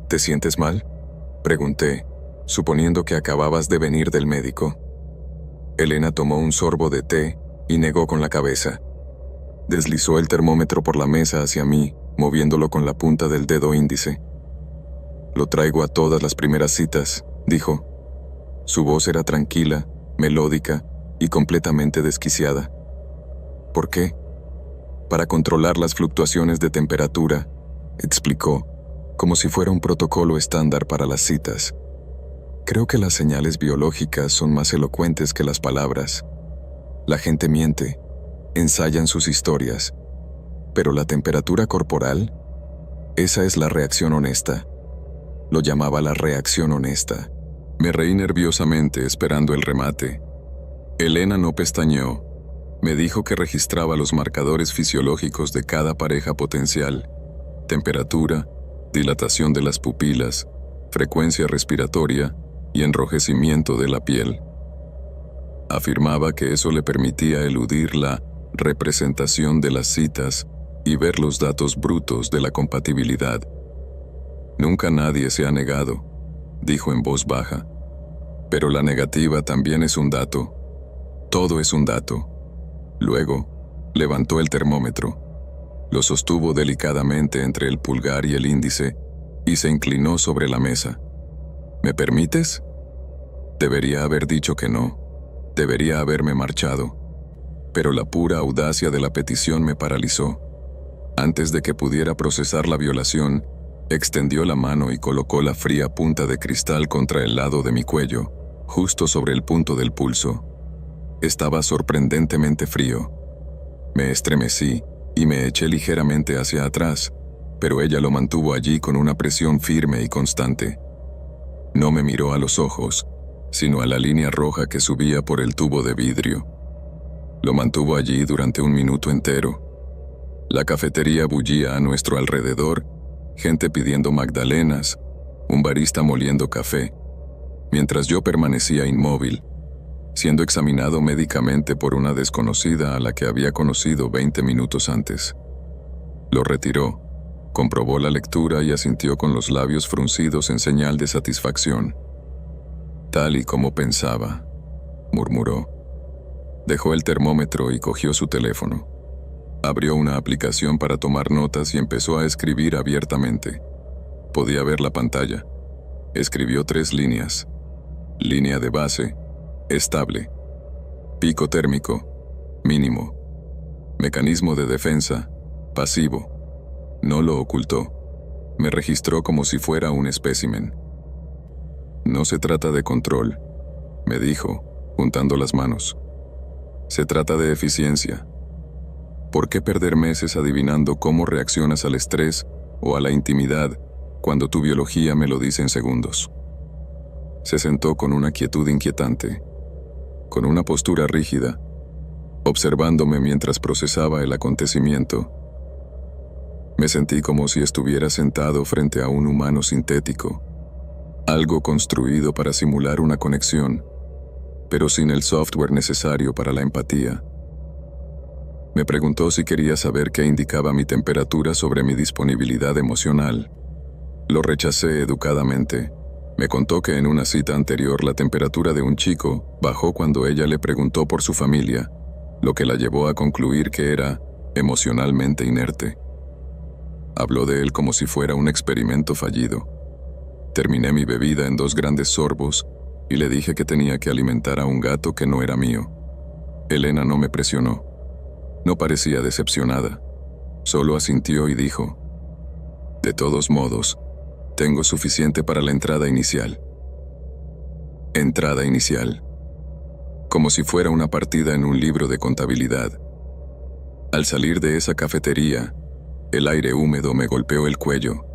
¿Te sientes mal?, pregunté, suponiendo que acababas de venir del médico. Elena tomó un sorbo de té y negó con la cabeza. Deslizó el termómetro por la mesa hacia mí, moviéndolo con la punta del dedo índice. Lo traigo a todas las primeras citas, dijo. Su voz era tranquila, melódica y completamente desquiciada. ¿Por qué? Para controlar las fluctuaciones de temperatura, explicó, como si fuera un protocolo estándar para las citas. Creo que las señales biológicas son más elocuentes que las palabras. La gente miente, ensayan sus historias, pero la temperatura corporal, esa es la reacción honesta. Lo llamaba la reacción honesta. Me reí nerviosamente esperando el remate. Elena no pestañeó. Me dijo que registraba los marcadores fisiológicos de cada pareja potencial: temperatura, dilatación de las pupilas, frecuencia respiratoria y enrojecimiento de la piel. Afirmaba que eso le permitía eludir la representación de las citas y ver los datos brutos de la compatibilidad. Nunca nadie se ha negado, dijo en voz baja. Pero la negativa también es un dato. Todo es un dato. Luego, levantó el termómetro, lo sostuvo delicadamente entre el pulgar y el índice y se inclinó sobre la mesa. ¿Me permites? Debería haber dicho que no. Debería haberme marchado. Pero la pura audacia de la petición me paralizó. Antes de que pudiera procesar la violación, extendió la mano y colocó la fría punta de cristal contra el lado de mi cuello, justo sobre el punto del pulso. Estaba sorprendentemente frío. Me estremecí y me eché ligeramente hacia atrás, pero ella lo mantuvo allí con una presión firme y constante. No me miró a los ojos, sino a la línea roja que subía por el tubo de vidrio. Lo mantuvo allí durante 1 minuto entero. La cafetería bullía a nuestro alrededor, gente pidiendo magdalenas, un barista moliendo café, mientras yo permanecía inmóvil, siendo examinado médicamente por una desconocida a la que había conocido 20 minutos antes. Lo retiró, comprobó la lectura y asintió con los labios fruncidos en señal de satisfacción. Tal y como pensaba, murmuró. Dejó el termómetro y cogió su teléfono. Abrió una aplicación para tomar notas y empezó a escribir abiertamente. Podía ver la pantalla. Escribió 3 líneas. Línea de base, estable. Pico térmico, mínimo. Mecanismo de defensa, pasivo. No lo ocultó. Me registró como si fuera un espécimen. No se trata de control, me dijo, juntando las manos. Se trata de eficiencia. ¿Por qué perder meses adivinando cómo reaccionas al estrés o a la intimidad cuando tu biología me lo dice en segundos? Se sentó con una quietud inquietante, con una postura rígida, observándome mientras procesaba el acontecimiento. Me sentí como si estuviera sentado frente a un humano sintético, algo construido para simular una conexión, pero sin el software necesario para la empatía. Me preguntó si quería saber qué indicaba mi temperatura sobre mi disponibilidad emocional. Lo rechacé educadamente. Me contó que en una cita anterior la temperatura de un chico bajó cuando ella le preguntó por su familia, lo que la llevó a concluir que era emocionalmente inerte. Habló de él como si fuera un experimento fallido. Terminé mi bebida en 2 grandes sorbos y le dije que tenía que alimentar a un gato que no era mío. Elena no me presionó. No parecía decepcionada. Solo asintió y dijo: «De todos modos, tengo suficiente para la entrada inicial». Entrada inicial. Como si fuera una partida en un libro de contabilidad. Al salir de esa cafetería, el aire húmedo me golpeó el cuello,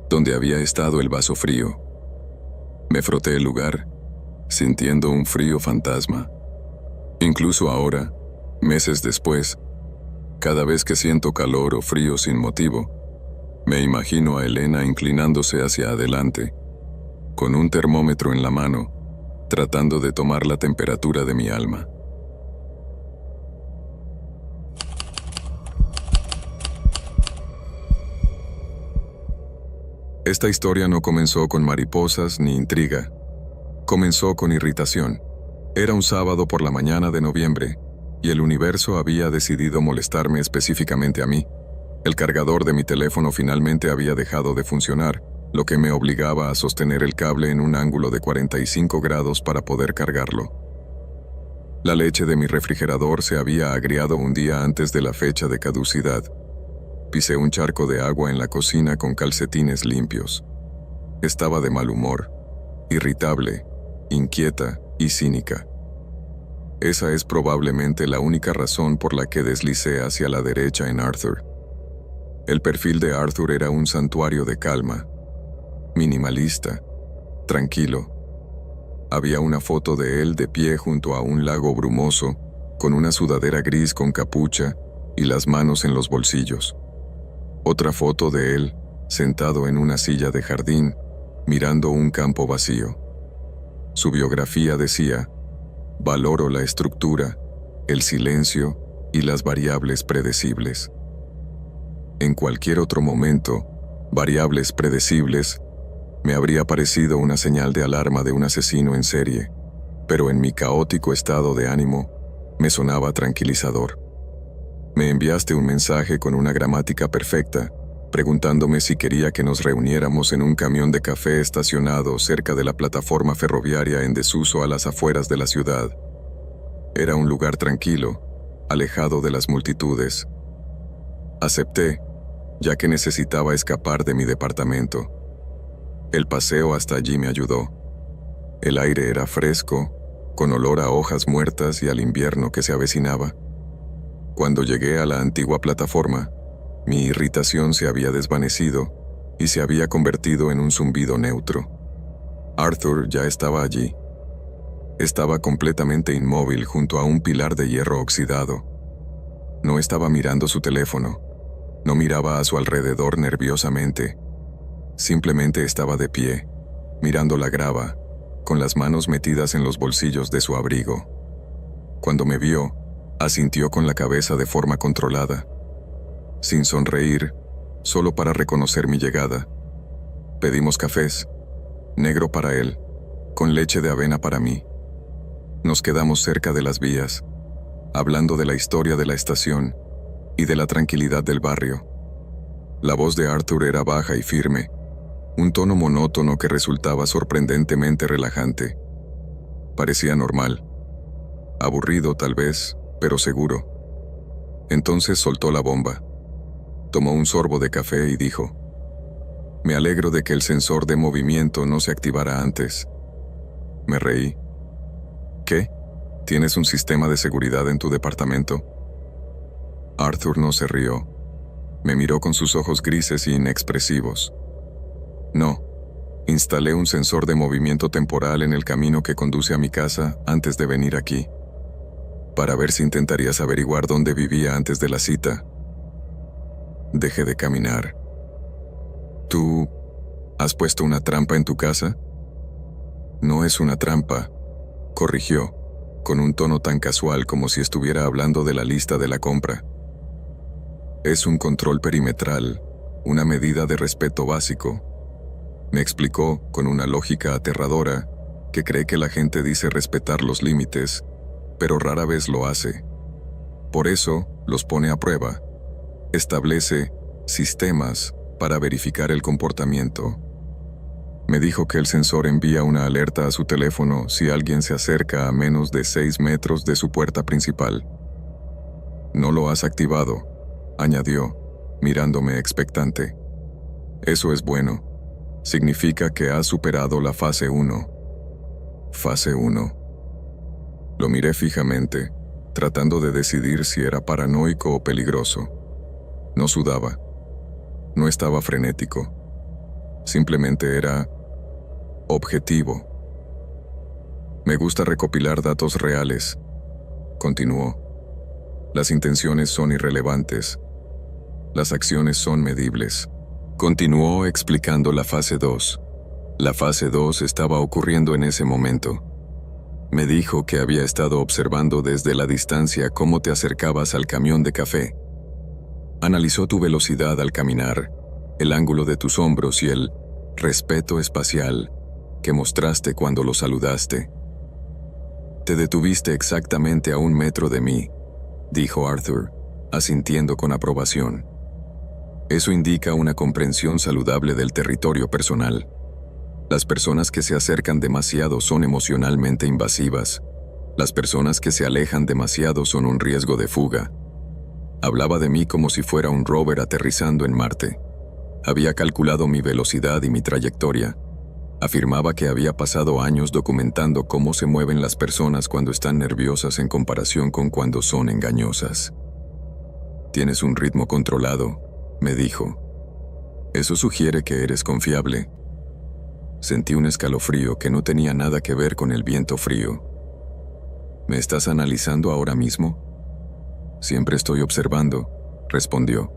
donde había estado el vaso frío. Me froté el lugar, sintiendo un frío fantasma. Incluso ahora, meses después, cada vez que siento calor o frío sin motivo, me imagino a Elena inclinándose hacia adelante, con un termómetro en la mano, tratando de tomar la temperatura de mi alma. Esta historia no comenzó con mariposas ni intriga. Comenzó con irritación. Era un sábado por la mañana de noviembre, y el universo había decidido molestarme específicamente a mí. El cargador de mi teléfono finalmente había dejado de funcionar, lo que me obligaba a sostener el cable en un ángulo de 45 grados para poder cargarlo. La leche de mi refrigerador se había agriado un día antes de la fecha de caducidad. Pisé un charco de agua en la cocina con calcetines limpios. Estaba de mal humor, irritable, inquieta y cínica. Esa es probablemente la única razón por la que deslicé hacia la derecha en Arthur. El perfil de Arthur era un santuario de calma, minimalista, tranquilo. Había una foto de él de pie junto a un lago brumoso, con una sudadera gris con capucha y las manos en los bolsillos. Otra foto de él, sentado en una silla de jardín, mirando un campo vacío. Su biografía decía: «Valoro la estructura, el silencio y las variables predecibles». En cualquier otro momento, variables predecibles me habría parecido una señal de alarma de un asesino en serie, pero en mi caótico estado de ánimo me sonaba tranquilizador. Me enviaste un mensaje con una gramática perfecta, preguntándome si quería que nos reuniéramos en un camión de café estacionado cerca de la plataforma ferroviaria en desuso a las afueras de la ciudad. Era un lugar tranquilo, alejado de las multitudes. Acepté, ya que necesitaba escapar de mi departamento. El paseo hasta allí me ayudó. El aire era fresco, con olor a hojas muertas y al invierno que se avecinaba. Cuando llegué a la antigua plataforma, mi irritación se había desvanecido y se había convertido en un zumbido neutro. Arthur ya estaba allí. Estaba completamente inmóvil junto a un pilar de hierro oxidado. No estaba mirando su teléfono. No miraba a su alrededor nerviosamente. Simplemente estaba de pie, mirando la grava, con las manos metidas en los bolsillos de su abrigo. Cuando me vio, asintió con la cabeza de forma controlada, sin sonreír, solo para reconocer mi llegada. Pedimos cafés, negro para él, con leche de avena para mí. Nos quedamos cerca de las vías, hablando de la historia de la estación y de la tranquilidad del barrio. La voz de Arthur era baja y firme, un tono monótono que resultaba sorprendentemente relajante. Parecía normal, aburrido tal vez, pero seguro. Entonces soltó la bomba. Tomó un sorbo de café y dijo: «Me alegro de que el sensor de movimiento no se activara antes». Me reí. «¿Qué? ¿Tienes un sistema de seguridad en tu departamento?». Arthur no se rió. Me miró con sus ojos grises y inexpresivos. «No, instalé un sensor de movimiento temporal en el camino que conduce a mi casa antes de venir aquí, para ver si intentarías averiguar dónde vivía antes de la cita». Dejé de caminar. «¿Tú has puesto una trampa en tu casa?». «No es una trampa», corrigió, con un tono tan casual como si estuviera hablando de la lista de la compra. «Es un control perimetral, una medida de respeto básico». Me explicó, con una lógica aterradora, que cree que la gente dice respetar los límites, pero rara vez lo hace. Por eso, los pone a prueba. Establece sistemas para verificar el comportamiento. Me dijo que el sensor envía una alerta a su teléfono si alguien se acerca a menos de 6 metros de su puerta principal. «No lo has activado», añadió, mirándome expectante. «Eso es bueno. Significa que has superado la fase 1. Fase 1. Lo miré fijamente, tratando de decidir si era paranoico o peligroso. No sudaba. No estaba frenético. Simplemente era objetivo. «Me gusta recopilar datos reales», continuó. «Las intenciones son irrelevantes. Las acciones son medibles». Continuó explicando la fase 2. La fase 2 estaba ocurriendo en ese momento. Me dijo que había estado observando desde la distancia cómo te acercabas al camión de café. Analizó tu velocidad al caminar, el ángulo de tus hombros y el respeto espacial que mostraste cuando lo saludaste. «Te detuviste exactamente a 1 metro de mí», dijo Arthur, asintiendo con aprobación. «Eso indica una comprensión saludable del territorio personal. Las personas que se acercan demasiado son emocionalmente invasivas. Las personas que se alejan demasiado son un riesgo de fuga». Hablaba de mí como si fuera un rover aterrizando en Marte. Había calculado mi velocidad y mi trayectoria. Afirmaba que había pasado años documentando cómo se mueven las personas cuando están nerviosas en comparación con cuando son engañosas. «Tienes un ritmo controlado», me dijo. «Eso sugiere que eres confiable». Sentí un escalofrío que no tenía nada que ver con el viento frío. «¿Me estás analizando ahora mismo?». «Siempre estoy observando», respondió.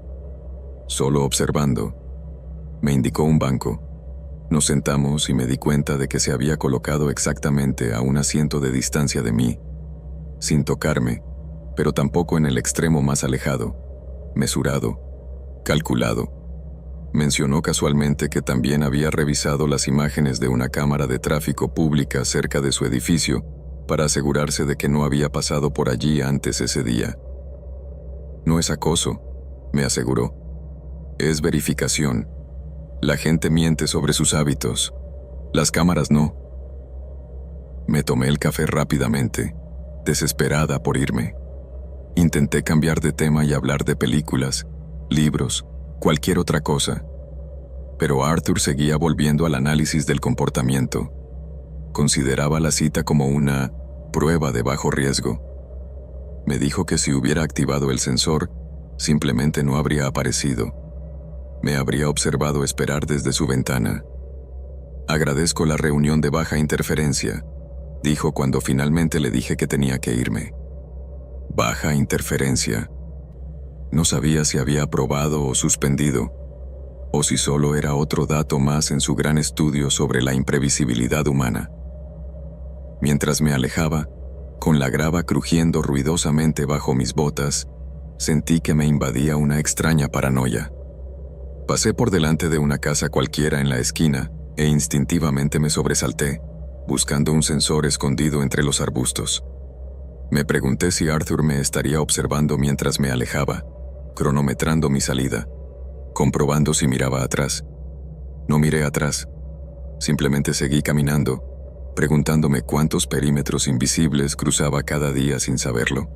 «Solo observando». Me indicó un banco. Nos sentamos y me di cuenta de que se había colocado exactamente a un asiento de distancia de mí, sin tocarme, pero tampoco en el extremo más alejado, mesurado, calculado. Mencionó casualmente que también había revisado las imágenes de una cámara de tráfico pública cerca de su edificio para asegurarse de que no había pasado por allí antes ese día. No es acoso, me aseguró. Es verificación. La gente miente sobre sus hábitos. Las cámaras no. Me tomé el café rápidamente, desesperada por irme. Intenté cambiar de tema y hablar de películas, libros, cualquier otra cosa. Pero Arthur seguía volviendo al análisis del comportamiento. Consideraba la cita como una prueba de bajo riesgo. Me dijo que si hubiera activado el sensor, simplemente no habría aparecido. Me habría observado esperar desde su ventana. Agradezco la reunión de baja interferencia, dijo cuando finalmente le dije que tenía que irme. Baja interferencia. No sabía si había aprobado o suspendido, o si solo era otro dato más en su gran estudio sobre la imprevisibilidad humana. Mientras me alejaba, con la grava crujiendo ruidosamente bajo mis botas, sentí que me invadía una extraña paranoia. Pasé por delante de una casa cualquiera en la esquina e instintivamente me sobresalté, buscando un sensor escondido entre los arbustos. Me pregunté si Arthur me estaría observando mientras me alejaba, cronometrando mi salida, comprobando si miraba atrás. No miré atrás, simplemente seguí caminando, preguntándome cuántos perímetros invisibles cruzaba cada día sin saberlo.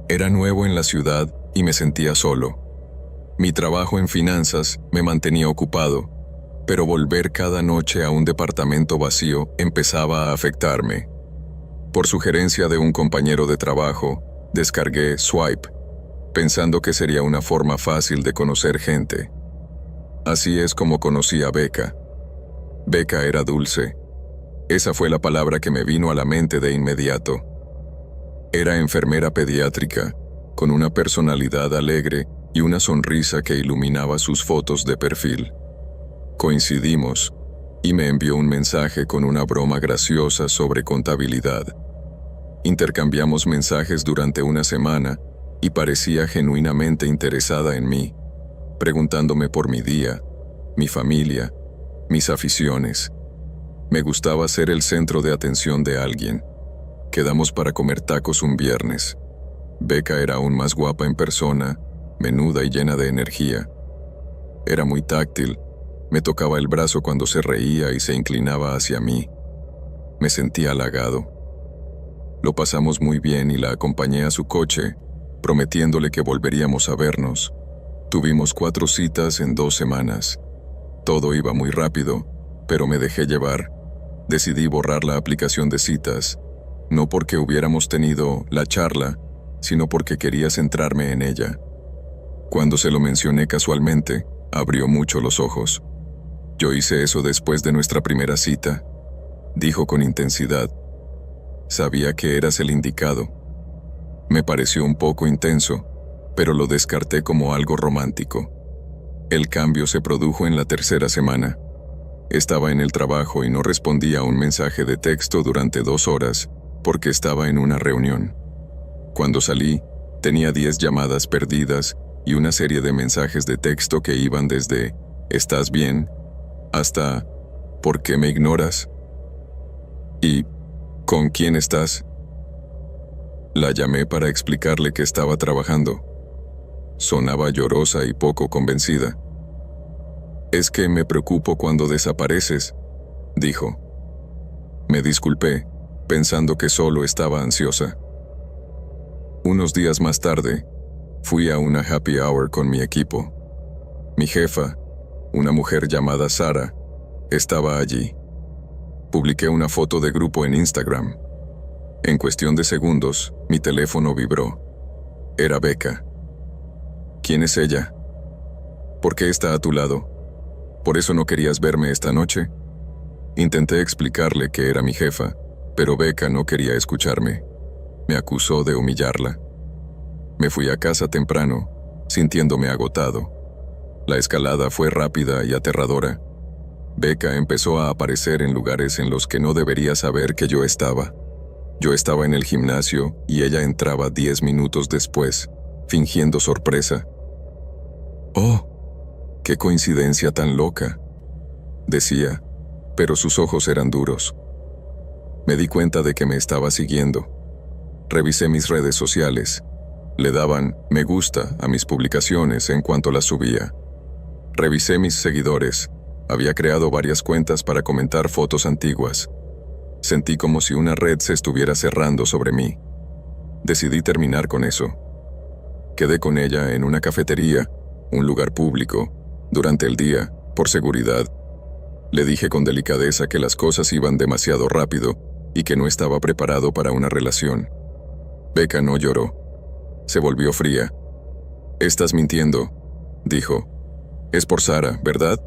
Era nuevo en la ciudad y me sentía solo. Mi trabajo en finanzas me mantenía ocupado, pero volver cada noche a un departamento vacío empezaba a afectarme. Por sugerencia de un compañero de trabajo, descargué Swipe, pensando que sería una forma fácil de conocer gente. Así es como conocí a Becca. Becca era dulce. Esa fue la palabra que me vino a la mente de inmediato. Era enfermera pediátrica, con una personalidad alegre y una sonrisa que iluminaba sus fotos de perfil. Coincidimos, y me envió un mensaje con una broma graciosa sobre contabilidad. Intercambiamos mensajes durante una semana y parecía genuinamente interesada en mí, preguntándome por mi día, mi familia, mis aficiones. Me gustaba ser el centro de atención de alguien. Quedamos para comer tacos un viernes. Becca era aún más guapa en persona, menuda y llena de energía. Era muy táctil, me tocaba el brazo cuando se reía y se inclinaba hacia mí. Me sentía halagado. Lo pasamos muy bien y la acompañé a su coche, prometiéndole que volveríamos a vernos. Tuvimos 4 citas en 2 semanas. Todo iba muy rápido, pero me dejé llevar. Decidí borrar la aplicación de citas, no porque hubiéramos tenido la charla, sino porque quería centrarme en ella. Cuando se lo mencioné casualmente, abrió mucho los ojos. Yo hice eso después de nuestra primera cita, dijo con intensidad. Sabía que eras el indicado. Me pareció un poco intenso, pero lo descarté como algo romántico. El cambio se produjo en la 3ª semana. Estaba en el trabajo y no respondía a un mensaje de texto durante 2 horas porque estaba en una reunión. Cuando salí, tenía 10 llamadas perdidas y una serie de mensajes de texto que iban desde ¿estás bien? Hasta ¿por qué me ignoras? Y ¿con quién estás? La llamé para explicarle que estaba trabajando. Sonaba llorosa y poco convencida. Es que me preocupo cuando desapareces, dijo. Me disculpé, pensando que solo estaba ansiosa. Unos días más tarde, fui a una happy hour con mi equipo. Mi jefa, una mujer llamada Sara, estaba allí. Publiqué una foto de grupo en Instagram. En cuestión de segundos, mi teléfono vibró. Era Becca. ¿Quién es ella? ¿Por qué está a tu lado? ¿Por eso no querías verme esta noche? Intenté explicarle que era mi jefa, pero Becca no quería escucharme. Me acusó de humillarla. Me fui a casa temprano, sintiéndome agotado. La escalada fue rápida y aterradora. Becca empezó a aparecer en lugares en los que no debería saber que yo estaba. Yo estaba en el gimnasio y ella entraba 10 minutos después, fingiendo sorpresa. «Oh, qué coincidencia tan loca», decía. pero sus ojos eran duros. Me di cuenta de que me estaba siguiendo. Revisé mis redes sociales. Le daban me gusta a mis publicaciones en cuanto las subía. Revisé mis seguidores. Había creado varias cuentas para comentar fotos antiguas. Sentí como si una red se estuviera cerrando sobre mí. Decidí terminar con eso. Quedé con ella en una cafetería, un lugar público, durante el día, por seguridad. Le dije con delicadeza que las cosas iban demasiado rápido y que no estaba preparado para una relación. Becca no lloró. Se volvió fría. «Estás mintiendo», dijo. «Es por Sara, ¿verdad?»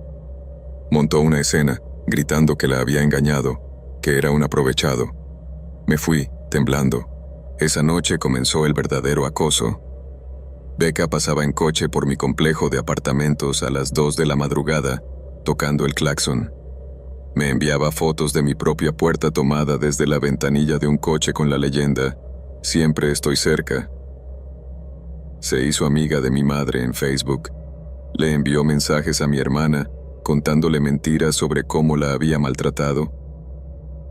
Montó una escena, gritando que la había engañado, que era un aprovechado. Me fui, temblando. Esa noche comenzó el verdadero acoso. Becca pasaba en coche por mi complejo de apartamentos a las 2 de la madrugada, tocando el claxon. Me enviaba fotos de mi propia puerta tomada desde la ventanilla de un coche con la leyenda: «Siempre estoy cerca». Se hizo amiga de mi madre en Facebook. Le envió mensajes a mi hermana, contándole mentiras sobre cómo la había maltratado.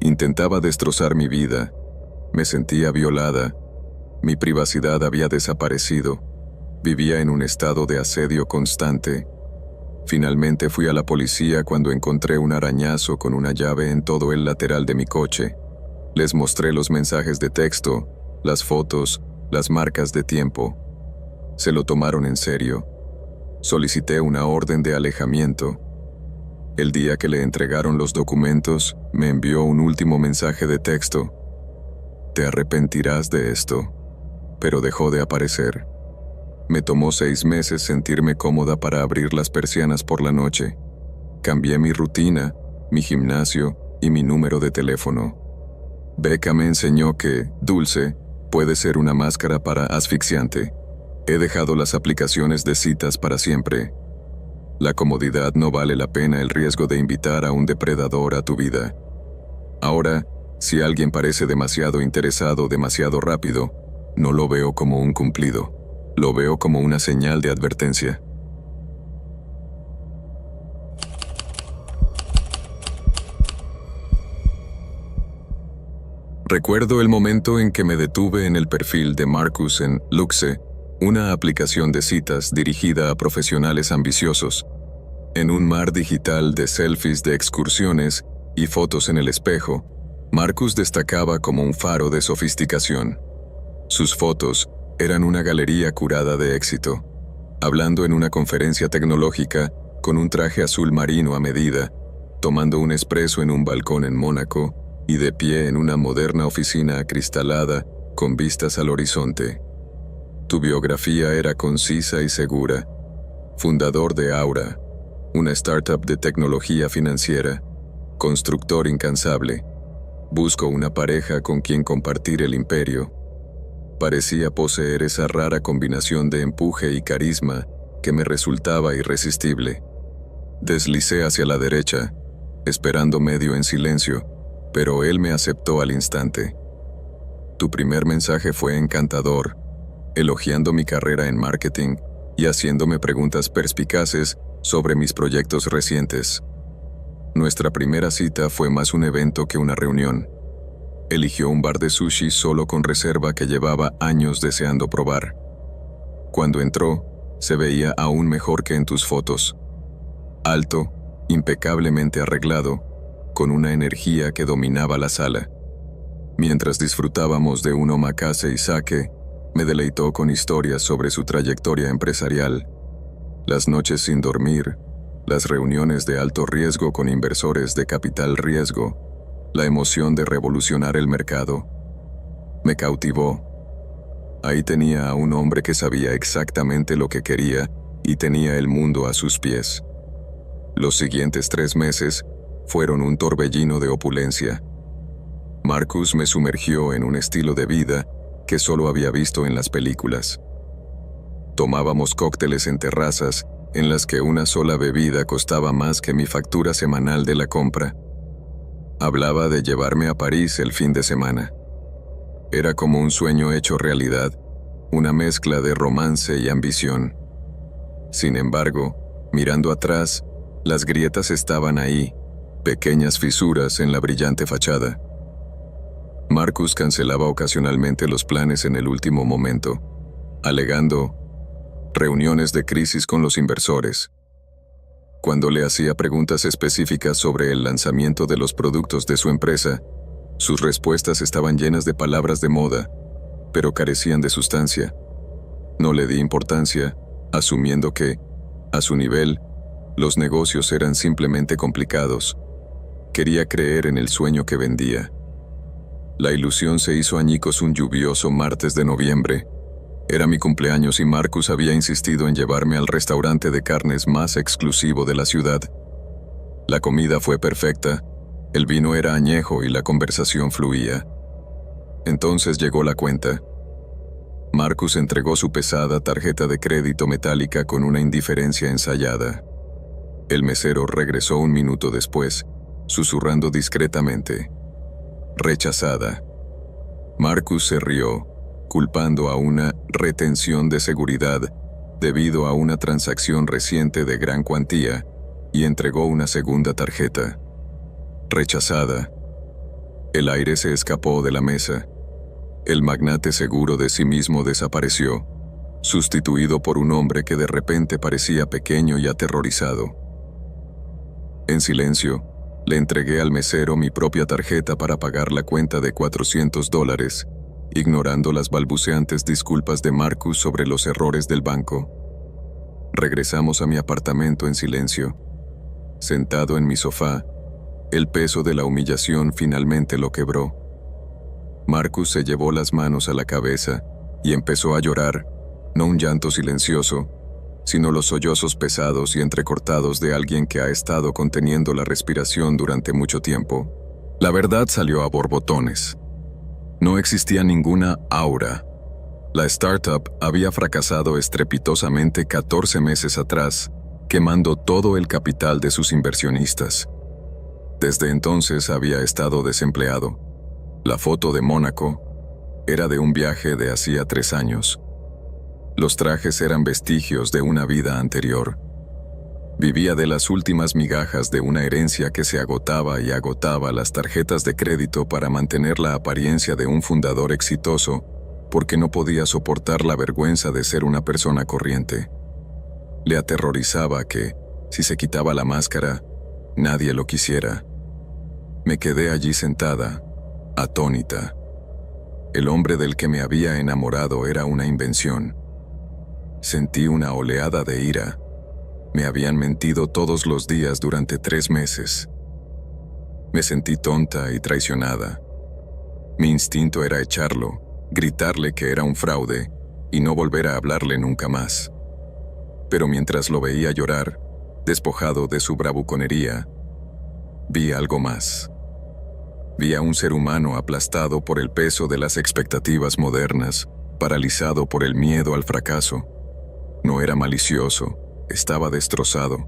Intentaba destrozar mi vida. Me sentía violada. Mi privacidad había desaparecido. Vivía en un estado de asedio constante. Finalmente fui a la policía cuando encontré un arañazo con una llave en todo el lateral de mi coche. Les mostré los mensajes de texto, las fotos, las marcas de tiempo. Se lo tomaron en serio. Solicité una orden de alejamiento. El día que le entregaron los documentos, me envió un último mensaje de texto: «Te arrepentirás de esto», pero dejó de aparecer. Me tomó 6 meses sentirme cómoda para abrir las persianas por la noche. Cambié mi rutina, mi gimnasio y mi número de teléfono. Becca me enseñó que dulce puede ser una máscara para asfixiante. He dejado las aplicaciones de citas para siempre. La comodidad no vale la pena el riesgo de invitar a un depredador a tu vida. Ahora, si alguien parece demasiado interesado demasiado rápido, no lo veo como un cumplido. Lo veo como una señal de advertencia. Recuerdo el momento en que me detuve en el perfil de Marcus en Luxe, una aplicación de citas dirigida a profesionales ambiciosos. En un mar digital de selfies de excursiones y fotos en el espejo, Marcus destacaba como un faro de sofisticación. Sus fotos eran una galería curada de éxito, hablando en una conferencia tecnológica con un traje azul marino a medida, tomando un espresso en un balcón en Mónaco y de pie en una moderna oficina acristalada con vistas al horizonte. Tu biografía era concisa y segura. Fundador de Aura, una startup de tecnología financiera, constructor incansable. Busco una pareja con quien compartir el imperio. Parecía poseer esa rara combinación de empuje y carisma que me resultaba irresistible. Deslicé hacia la derecha, esperando medio en silencio, pero él me aceptó al instante. Tu primer mensaje fue encantador, elogiando mi carrera en marketing y haciéndome preguntas perspicaces sobre mis proyectos recientes. Nuestra primera cita fue más un evento que una reunión. Eligió un bar de sushi solo con reserva que llevaba años deseando probar. Cuando entró, se veía aún mejor que en tus fotos. Alto, impecablemente arreglado, con una energía que dominaba la sala. Mientras disfrutábamos de un omakase y sake, me deleitó con historias sobre su trayectoria empresarial, las noches sin dormir, las reuniones de alto riesgo con inversores de capital riesgo, la emoción de revolucionar el mercado. Me cautivó. Ahí tenía a un hombre que sabía exactamente lo que quería y tenía el mundo a sus pies. Los siguientes 3 meses fueron un torbellino de opulencia. Marcus me sumergió en un estilo de vida que solo había visto en las películas. Tomábamos cócteles en terrazas en las que una sola bebida costaba más que mi factura semanal de la compra. Hablaba de llevarme a París el fin de semana. Era como un sueño hecho realidad, una mezcla de romance y ambición. Sin embargo, mirando atrás, las grietas estaban ahí, pequeñas fisuras en la brillante fachada. Marcus cancelaba ocasionalmente los planes en el último momento, alegando reuniones de crisis con los inversores. Cuando le hacía preguntas específicas sobre el lanzamiento de los productos de su empresa, sus respuestas estaban llenas de palabras de moda, pero carecían de sustancia. No le di importancia, asumiendo que, a su nivel, los negocios eran simplemente complicados. Quería creer en el sueño que vendía. La ilusión se hizo añicos un lluvioso martes de noviembre. Era mi cumpleaños y Marcus había insistido en llevarme al restaurante de carnes más exclusivo de la ciudad. La comida fue perfecta, el vino era añejo y la conversación fluía. Entonces llegó la cuenta. Marcus entregó su pesada tarjeta de crédito metálica con una indiferencia ensayada. El mesero regresó un minuto después, susurrando discretamente: rechazada. Marcus se rió, culpando a una retención de seguridad debido a una transacción reciente de gran cuantía, y entregó una segunda tarjeta. Rechazada. El aire se escapó de la mesa. El magnate seguro de sí mismo desapareció, sustituido por un hombre que de repente parecía pequeño y aterrorizado. En silencio, le entregué al mesero mi propia tarjeta para pagar la cuenta de $400, ignorando las balbuceantes disculpas de Marcus sobre los errores del banco. Regresamos a mi apartamento en silencio. Sentado en mi sofá, el peso de la humillación finalmente lo quebró. Marcus se llevó las manos a la cabeza y empezó a llorar, no un llanto silencioso, sino los sollozos pesados y entrecortados de alguien que ha estado conteniendo la respiración durante mucho tiempo. La verdad salió a borbotones. No existía ninguna aura. La startup había fracasado estrepitosamente 14 meses atrás, quemando todo el capital de sus inversionistas. Desde entonces había estado desempleado. La foto de Mónaco era de un viaje de hacía 3 años. Los trajes eran vestigios de una vida anterior. Vivía de las últimas migajas de una herencia que se agotaba y agotaba las tarjetas de crédito para mantener la apariencia de un fundador exitoso, porque no podía soportar la vergüenza de ser una persona corriente. Le aterrorizaba que, si se quitaba la máscara, nadie lo quisiera. Me quedé allí sentada, atónita. El hombre del que me había enamorado era una invención. Sentí una oleada de ira. Me habían mentido todos los días durante 3 meses. Me sentí tonta y traicionada. Mi instinto era echarlo, gritarle que era un fraude y no volver a hablarle nunca más. Pero mientras lo veía llorar, despojado de su bravuconería, vi algo más. Vi a un ser humano aplastado por el peso de las expectativas modernas, paralizado por el miedo al fracaso. No era malicioso, estaba destrozado.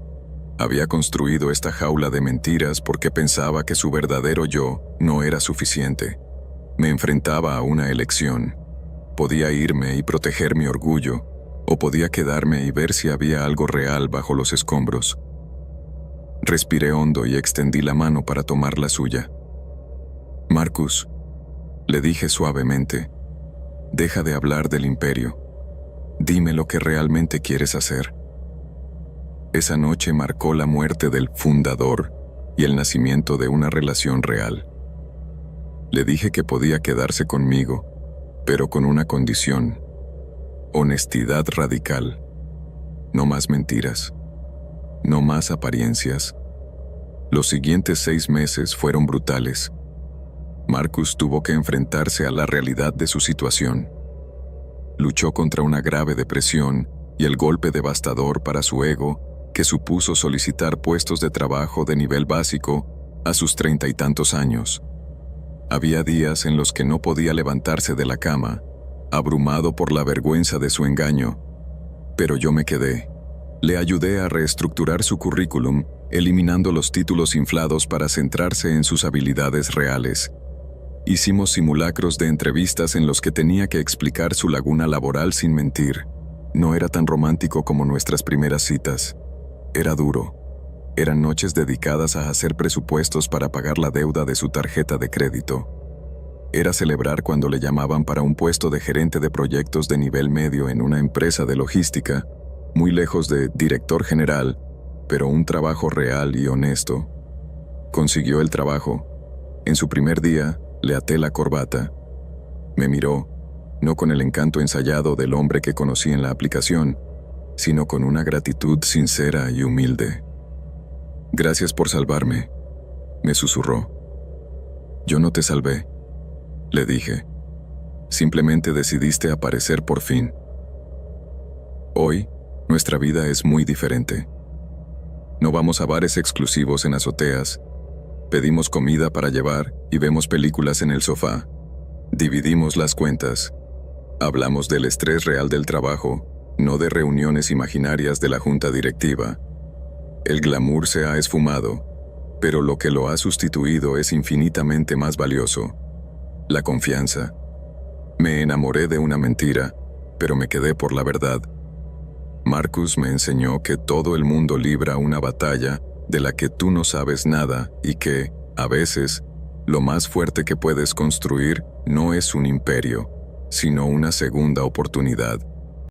Había construido esta jaula de mentiras porque pensaba que su verdadero yo no era suficiente. Me enfrentaba a una elección. Podía irme y proteger mi orgullo, o podía quedarme y ver si había algo real bajo los escombros. Respiré hondo y extendí la mano para tomar la suya. Marcus, le dije suavemente, deja de hablar del imperio. Dime lo que realmente quieres hacer. Esa noche marcó la muerte del fundador y el nacimiento de una relación real. Le dije que podía quedarse conmigo, pero con una condición: honestidad radical. No más mentiras. No más apariencias. Los siguientes 6 meses fueron brutales. Marcus tuvo que enfrentarse a la realidad de su situación. Luchó contra una grave depresión y el golpe devastador para su ego que supuso solicitar puestos de trabajo de nivel básico a sus 30 y tantos años. Había días en los que no podía levantarse de la cama, abrumado por la vergüenza de su engaño, pero yo me quedé. Le ayudé a reestructurar su currículum, eliminando los títulos inflados para centrarse en sus habilidades reales. Hicimos simulacros de entrevistas en los que tenía que explicar su laguna laboral sin mentir. No era tan romántico como nuestras primeras citas. Era duro. Eran noches dedicadas a hacer presupuestos para pagar la deuda de su tarjeta de crédito. Era celebrar cuando le llamaban para un puesto de gerente de proyectos de nivel medio en una empresa de logística, muy lejos de director general, pero un trabajo real y honesto. Consiguió el trabajo. En su primer día, le até la corbata. Me miró, no con el encanto ensayado del hombre que conocí en la aplicación, sino con una gratitud sincera y humilde. «Gracias por salvarme», me susurró. «Yo no te salvé», le dije. «Simplemente decidiste aparecer por fin». Hoy, nuestra vida es muy diferente. No vamos a bares exclusivos en azoteas, pedimos comida para llevar y vemos películas en el sofá. Dividimos las cuentas. Hablamos del estrés real del trabajo, no de reuniones imaginarias de la junta directiva. El glamour se ha esfumado, pero lo que lo ha sustituido es infinitamente más valioso: la confianza. Me enamoré de una mentira, pero me quedé por la verdad. Marcus me enseñó que todo el mundo libra una batalla de la que tú no sabes nada y que, a veces, lo más fuerte que puedes construir no es un imperio, sino una segunda oportunidad.